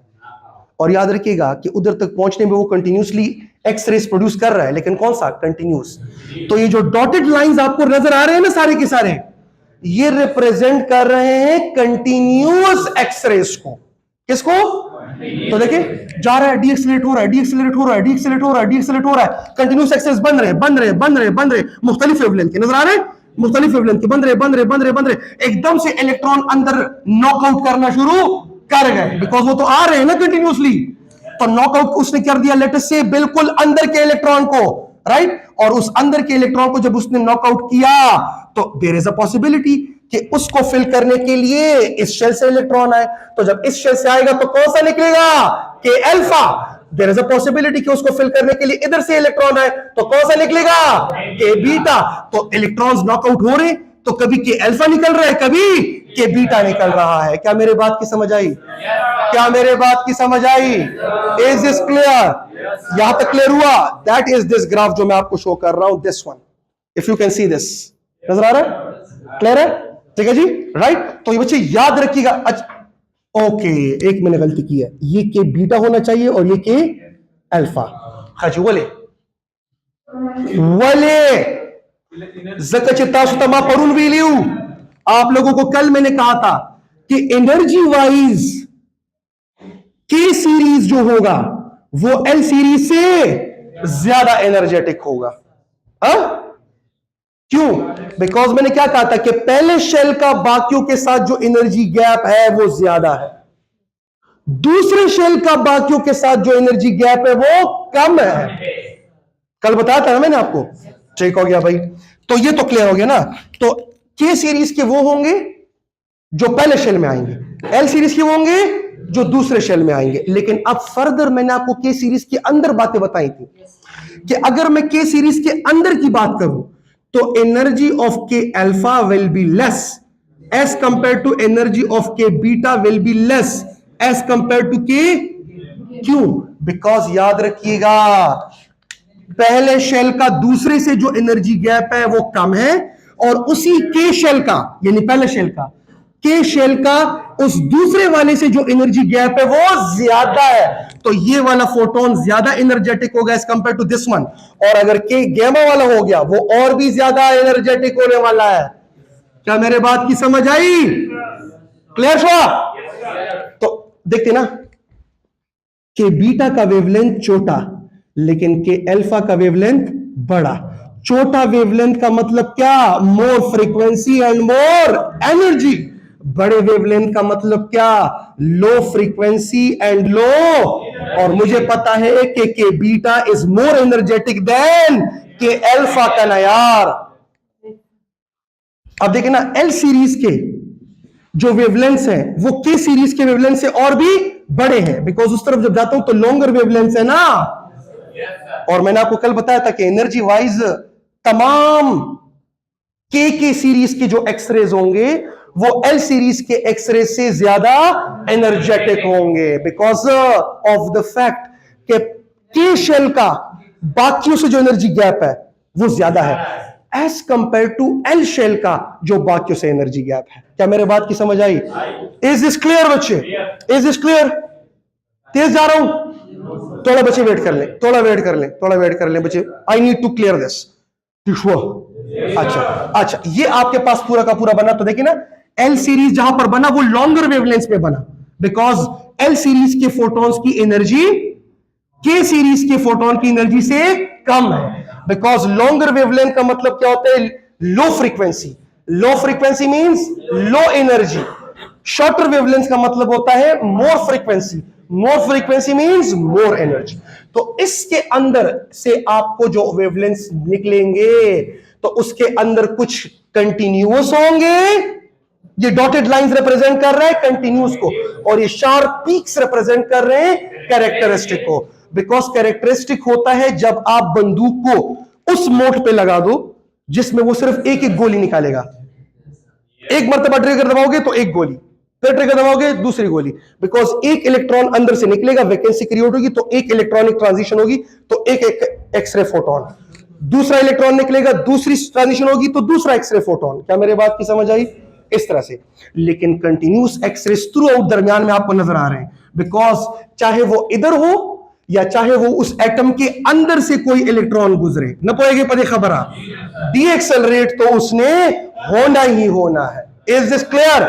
Speaker 1: और याद रखिएगा कि उधर तक पहुंचने में वो कंटिन्यूसली एक्स-रेज प्रोड्यूस कर रहा है, लेकिन कौन सा, कंटिन्यूस। तो ये जो डॉटेड लाइंस आपको नजर आ रहे हैं ना सारे के सारे, ये रिप्रेजेंट कर रहे हैं कंटिन्यूअस एक्स-रेज को। किसको? तो देखिए जा रहा है, डीएक्सेलरेट हो रहा है, कंटिन्यूस एक्सेस बन रहे मुख्तलिफ वेवलेंथ के नजर आ रहे हैं, मुख्तलिफ वेवलेंथ के बन रहे, एकदम से इलेक्ट्रॉन अंदर नॉकआउट करना शुरू कर गए, बिकॉज वो तो आ रहे हैं ना कंटिन्यूसली। तो नॉकआउट उसने कर दिया लेटेस्ट से बिल्कुल अंदर के इलेक्ट्रॉन को, राइट, और उस अंदर के इलेक्ट्रॉन को जब उसने नॉकआउट किया तो देयर इज अ पॉसिबिलिटी कि उसको फिल करने के लिए इस शेल से इलेक्ट्रॉन आए। तो जब इस शेल से आएगा तो कौन सा निकलेगा, K alpha. There is a possibility कि उसको फिल करने के लिए इधर से इलेक्ट्रॉन आए तो कौन सा निकलेगा, के बीटा। तो इलेक्ट्रॉन्स नॉकआउट हो रहे, तो कभी के अल्फा निकल रहा है, कभी के बीटा निकल रहा है। क्या मेरे बात की समझ आई? क्या मेरे बात की समझ आई? Is this clear? यहां तक क्लियर हुआ? दैट इज दिस ग्राफ जो मैं आपको शो कर रहा हूं, this one, if you can see this, नजर आ रहा है? क्लियर है? ठीक है जी, राइट। तो ये बच्चे याद रखिएगा। ओके, एक मैंने गलती की है, ये के बीटा होना चाहिए और ये के अल्फा। हाँ जी, वले जकचिता परुन वीलियू। आप लोगों को कल मैंने कहा था कि एनर्जी वाइज के सीरीज जो होगा वो एल सीरीज से ज्यादा एनर्जेटिक होगा। क्यों? बिकॉज मैंने क्या कहा था कि पहले शेल का बाकियों के साथ जो एनर्जी गैप है वो ज्यादा है, दूसरे शेल का बाकियों के साथ जो एनर्जी गैप है वो कम है। कल बताया था ना मैंने आपको। ठीक हो गया भाई? तो ये तो क्लियर हो गया ना। तो के सीरीज के वो होंगे जो पहले शेल में आएंगे, एल सीरीज के वो होंगे जो दूसरे शेल में आएंगे। लेकिन अब फर्दर मैंने आपको के सीरीज के अंदर बातें बताई थी कि अगर मैं के सीरीज के अंदर की बात करूं तो energy of K alpha will be less as compare to energy of K beta will be less as compare to K. क्यों? बिकॉज याद रखिएगा, पहले शेल का दूसरे से जो एनर्जी गैप है वो कम है, और उसी के शेल का, यानी पहले शेल का, के शेल का उस दूसरे वाले से जो एनर्जी गैप है वो ज्यादा है। तो ये वाला फोटोन ज्यादा एनर्जेटिक होगा as compare to this one. और अगर के गैमा वाला हो गया वो और भी ज्यादा एनर्जेटिक होने वाला है। क्या मेरे बात की समझ आई? क्लियर हुआ? तो देखते ना, के बीटा का वेवलेंथ छोटा लेकिन के अल्फा का वेवलेंथ बड़ा। छोटा वेवलेंथ का मतलब क्या? More frequency and more energy. बड़े वेवलेंथ का मतलब क्या? Low frequency and low. और मुझे पता है कि K beta is more energetic than K alpha का ना यार। अब देखिए ना, एल सीरीज के जो वेवलेंथ्स हैं वो के सीरीज के वेवलेंथ से और भी बड़े हैं, बिकॉज उस तरफ जब जाता हूं तो लॉन्गर वेवलेंथ है ना। और मैंने आपको कल बताया था कि एनर्जी वाइज तमाम के सीरीज के जो एक्सरेज होंगे वो एल सीरीज के एक्सरे से ज्यादा एनर्जेटिक होंगे, बिकॉज ऑफ द फैक्ट कि के शेल का बाकियों से जो एनर्जी गैप है वो ज्यादा है as compare to L shell का जो बाकियों से एनर्जी गैप है। क्या मेरे बात की समझ आई? इज दिस क्लियर बच्चे? Is this clear? तेज जा रहा हूं, थोड़ा बच्चे वेट कर ले, थोड़ा वेट कर ले, थोड़ा वेट कर ले बच्चे। I need to clear this. अच्छा, ये आपके पास पूरा का पूरा बना। तो देखिए ना, एल सीरीज जहां पर बना वो लॉन्गर वेवलेंथ पे बना, बिकॉज एल सीरीज के फोटॉन्स की एनर्जी के सीरीज के फोटोन की एनर्जी से कम है। बिकॉज लॉन्गर वेवलेंथ का मतलब क्या होता है? Low frequency. Low frequency means low energy. Shorter wavelength का मतलब होता है मोर फ्रीक्वेंसी। मोर फ्रीक्वेंसी मींस मोर एनर्जी। तो इसके अंदर से आपको जो वेवलेंथ निकलेंगे तो उसके अंदर कुछ कंटिन्यूअस होंगे, ये डॉटेड लाइंस रिप्रेजेंट कर रहे हैं कंटिन्यूअस को, और ये शार्प पीक्स रिप्रेजेंट कर रहे हैं कैरेक्टरिस्टिक को। बिकॉज कैरेक्टरिस्टिक होता है जब आप बंदूक को उस मोड पे लगा दो जिसमें वो सिर्फ एक एक गोली निकालेगा। एक मर्तबा ट्रिगर दबाओगे तो एक गोली, फिर ट्रिगर दबाओगे दूसरी गोली, बिकॉज एक इलेक्ट्रॉन अंदर से निकलेगा, वैकेंसी क्रिएट होगी तो एक इलेक्ट्रॉनिक ट्रांजिशन होगी तो एक एक्सरे फोटोन, दूसरा इलेक्ट्रॉन निकलेगा, दूसरी ट्रांजिशन होगी तो दूसरा एक्सरे फोटोन। क्या मेरे बात की समझ आई? इस तरह से। लेकिन कंटिन्यूअस एक्सरे थ्रू आउट दरमियान में आपको नजर आ रहे हैं, बिकॉज चाहे वो इधर हो या चाहे वो उस एटम के अंदर से कोई इलेक्ट्रॉन गुजरे, न पोएगे पदे खबर आ, डी एक्सेलरेट तो उसने होना ही होना है। Is this clear?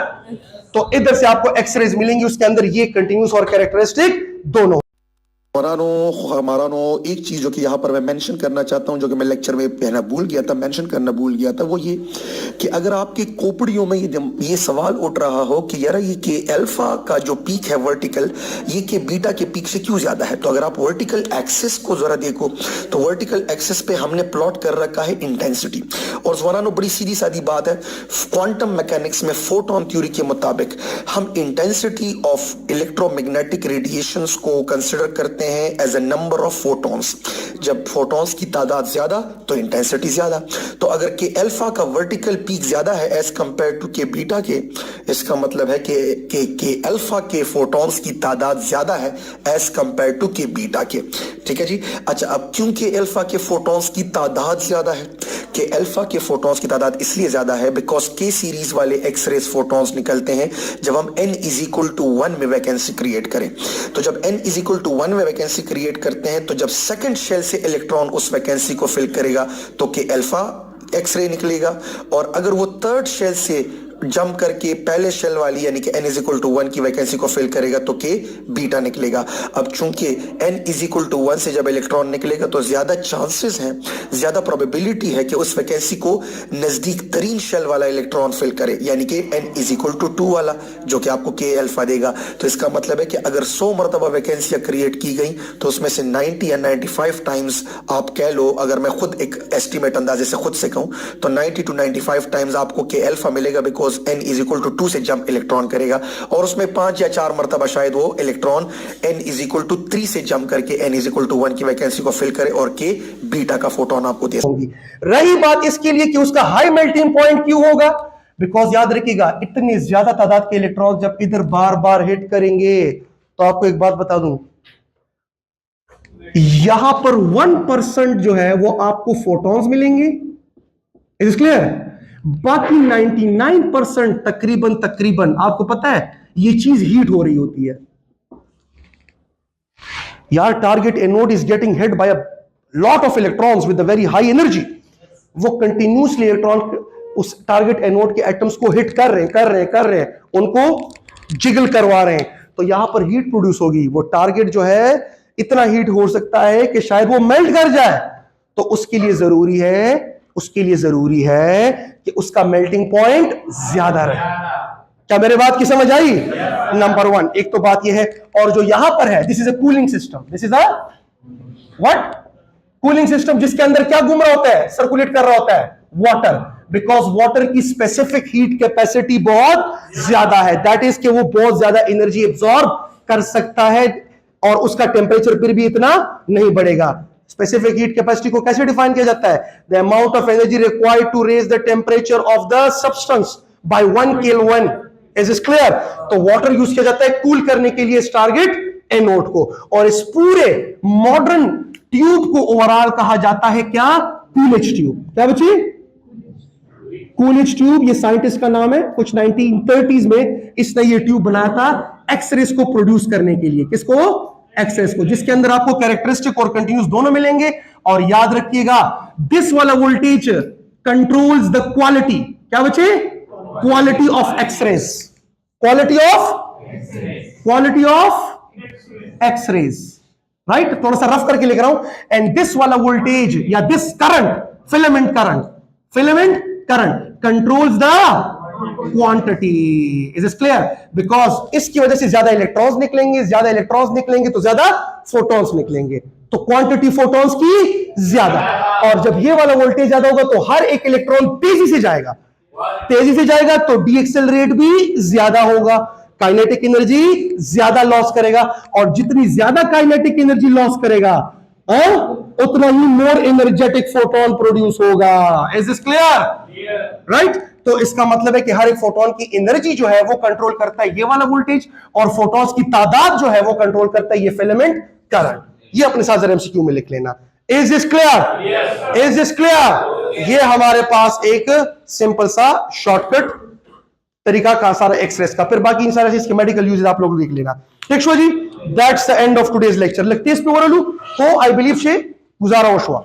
Speaker 1: तो इधर से आपको एक्सरेज मिलेंगी, उसके अंदर ये कंटिन्यूअस और कैरेक्टरिस्टिक दोनों।
Speaker 2: हमारा एक चीज जो कि यहाँ पर मैं मेंशन करना चाहता हूँ, जो कि मैं लेक्चर में कहना भूल गया था, मेंशन करना भूल गया था, वो ये कि अगर आपकी खोपड़ियों में ये सवाल उठ रहा हो कि यार ये के अल्फा का जो पीक है वर्टिकल, ये के बीटा के पीक से क्यों ज्यादा है, तो अगर आप वर्टिकल एक्सिस को जरा देखो तो वर्टिकल एक्सिस पे हमने प्लॉट कर रखा है इंटेंसिटी। और ज़वारानो बड़ी सीधी सादी बात है, क्वांटम मैकेनिक्स में फोटोन थ्योरी के मुताबिक हम इंटेंसिटी ऑफ इलेक्ट्रोमैग्नेटिक रेडिएशंस को कंसिडर करते करते हैं as a number of photons. जब फोटॉन्स की तादाद ज्यादा तो इंटेंसिटी ज्यादा। तो अगर के अल्फा का वर्टिकल पीक ज्यादा है एज कंपेयर टू के बीटा के, इसका मतलब है कि अल्फा के फोटॉन्स की तादाद ज्यादा है एज कंपेयर टू के बीटा के। ठीक है जी। अच्छा, अब क्योंकि अल्फा के फोटॉन्स की तादाद ज्यादा है, कि अल्फा के फोटॉन्स की तादाद इसलिए ज्यादा है बिकॉज के सीरीज वाले एक्सरेज फोटॉन्स निकलते हैं जब हम n इज इक्वल टू 1 में वैकेंसी क्रिएट करें। तो जब n इज इक्वल टू 1 में वैकेंसी क्रिएट करते हैं तो जब सेकंड शेल से इलेक्ट्रॉन उस वैकेंसी को फिल करेगा तो के अल्फा एक्सरे निकलेगा, और अगर वो थर्ड शेल से जंप करके पहले शेल वाली यानी कि n इज इक्वल टू 1 की वैकेंसी को फिल करेगा तो के बीटा निकलेगा। अब चूंकि n इज इक्वल टू 1 से जब इलेक्ट्रॉन निकलेगा तो ज्यादा चांसेस हैं, ज्यादा प्रोबेबिलिटी है कि उस वैकेंसी को नजदीक तरीन शेल वाला इलेक्ट्रॉन फिल करे, यानी कि n इज इक्वल टू 2 वाला, जो कि आपको के अल्फा देगा। तो इसका मतलब है कि अगर 100 मरतबा वैकेंसियां क्रिएट की गई तो उसमें से 90 या 95 टाइम्स आप कह लो, अगर मैं खुद एक एस्टिमेट अंदाजे से खुद से कहूं तो 90 टू 95 टाइम्स आपको के अल्फा मिलेगा because n is equal to 2 से जंप इलेक्ट्रॉन करेगा, और उसमें 5 या 4 मरतबा शायद वो electron n is equal to 3 से जंप करके n इज इक्वल टू 1 की वैकेंसी को फिल करे और के बीटा का फोटोन आपको दे होगी।
Speaker 1: रही बात इसके लिए कि उसका हाई मेल्टिंग पॉइंट क्यों होगा, बिकॉज याद रखिएगा इतनी ज्यादा तादाद के इलेक्ट्रॉन जब इधर बार बार हिट करेंगे तो आपको एक बात बता दूं, यहां पर 1% जो है वो आपको फोटॉन्स मिलेंगे, इज क्लियर। बाकी 99% तकरीबन आपको पता है ये चीज हीट हो रही होती है। यार target anode is getting hit by a lot of electrons with a very high energy, वो कंटिन्यूसली इलेक्ट्रॉन उस टारगेट एनोड के एटम्स को हिट कर रहे हैं, उनको जिगल करवा रहे हैं, तो यहां पर हीट प्रोड्यूस होगी। वो टारगेट जो है इतना हीट हो सकता है कि शायद वो मेल्ट कर जाए, तो उसके लिए जरूरी है कि उसका मेल्टिंग पॉइंट ज्यादा रहे। क्या मेरे बात की समझ आई? नंबर 1 एक तो बात यह है, और जो यहां पर है this is a cooling system, this is a what cooling system, जिसके अंदर क्या घूम रहा होता है, सर्कुलेट कर रहा होता है वाटर, बिकॉज वाटर की स्पेसिफिक हीट कैपेसिटी बहुत ज्यादा है, दैट इज कि वो बहुत ज्यादा एनर्जी एब्सॉर्ब कर सकता है और उसका टेम्परेचर फिर भी इतना नहीं बढ़ेगा। स्पेसिफिक हीट कैपेसिटी को कैसे डिफाइन किया जाता है? The amount of energy required to raise the temperature of the substance by 1 kelvin. Is it clear? तो वाटर यूज किया जाता है कूल करने के लिए इस टारगेट एनोड को, और इस पूरे मॉडर्न ट्यूब को ओवरऑल कहा जाता है क्या? Coolidge tube. क्या बच्चे? कूलिज ट्यूब, ये साइंटिस्ट का नाम है, कुछ 1930s में इसने ये ट्यूब बनाया था एक्सरेज को प्रोड्यूस करने के लिए। किसको? एक्सरेज को, जिसके अंदर आपको कैरेक्टरिस्टिक और कंटिन्यूस दोनों मिलेंगे। और याद रखिएगा दिस वाला वोल्टेज कंट्रोल्स द क्वालिटी, क्या बच्चे? Quality of X-rays, quality of X-rays, right? थोड़ा सा रफ करके लिख रहा हूं। एंड दिस वाला वोल्टेज या this current, filament current controls the quantity. Is it clear? Because इसकी वजह से ज्यादा इलेक्ट्रॉन्स निकलेंगे तो ज्यादा फोटॉन्स निकलेंगे, तो क्वांटिटी फोटॉन्स की ज्यादा। और जब ये वाला वोल्टेज ज्यादा होगा तो हर एक इलेक्ट्रॉन तेजी से जाएगा तो डीएक्सेलरेट भी ज्यादा होगा, काइनेटिक एनर्जी ज्यादा लॉस करेगा, और जितनी ज्यादा काइनेटिक एनर्जी लॉस करेगा उतना ही मोर एनर्जेटिक फोटोन प्रोड्यूस होगा। Is this clear? राइट? तो इसका मतलब है कि हर एक फोटोन की एनर्जी जो है वो कंट्रोल करता है ये वाला वोल्टेज, और फोटॉन्स की तादाद जो है वो कंट्रोल करता है ये फिलामेंट करंट। ये अपने साथ जरा एमसीक्यू में लिख लेना। Is this clear? Is this clear? ये हमारे पास एक सिंपल सा शॉर्टकट तरीका का सारा एक्सरेस का, फिर बाकी इन सारे स्कीमेटिकल यूज आप लोग लिख लेना। ठीक जी, that's the end of today's lecture. लगते इस पे ओवरलू तो आई बिलीव से गुजारा हुआ।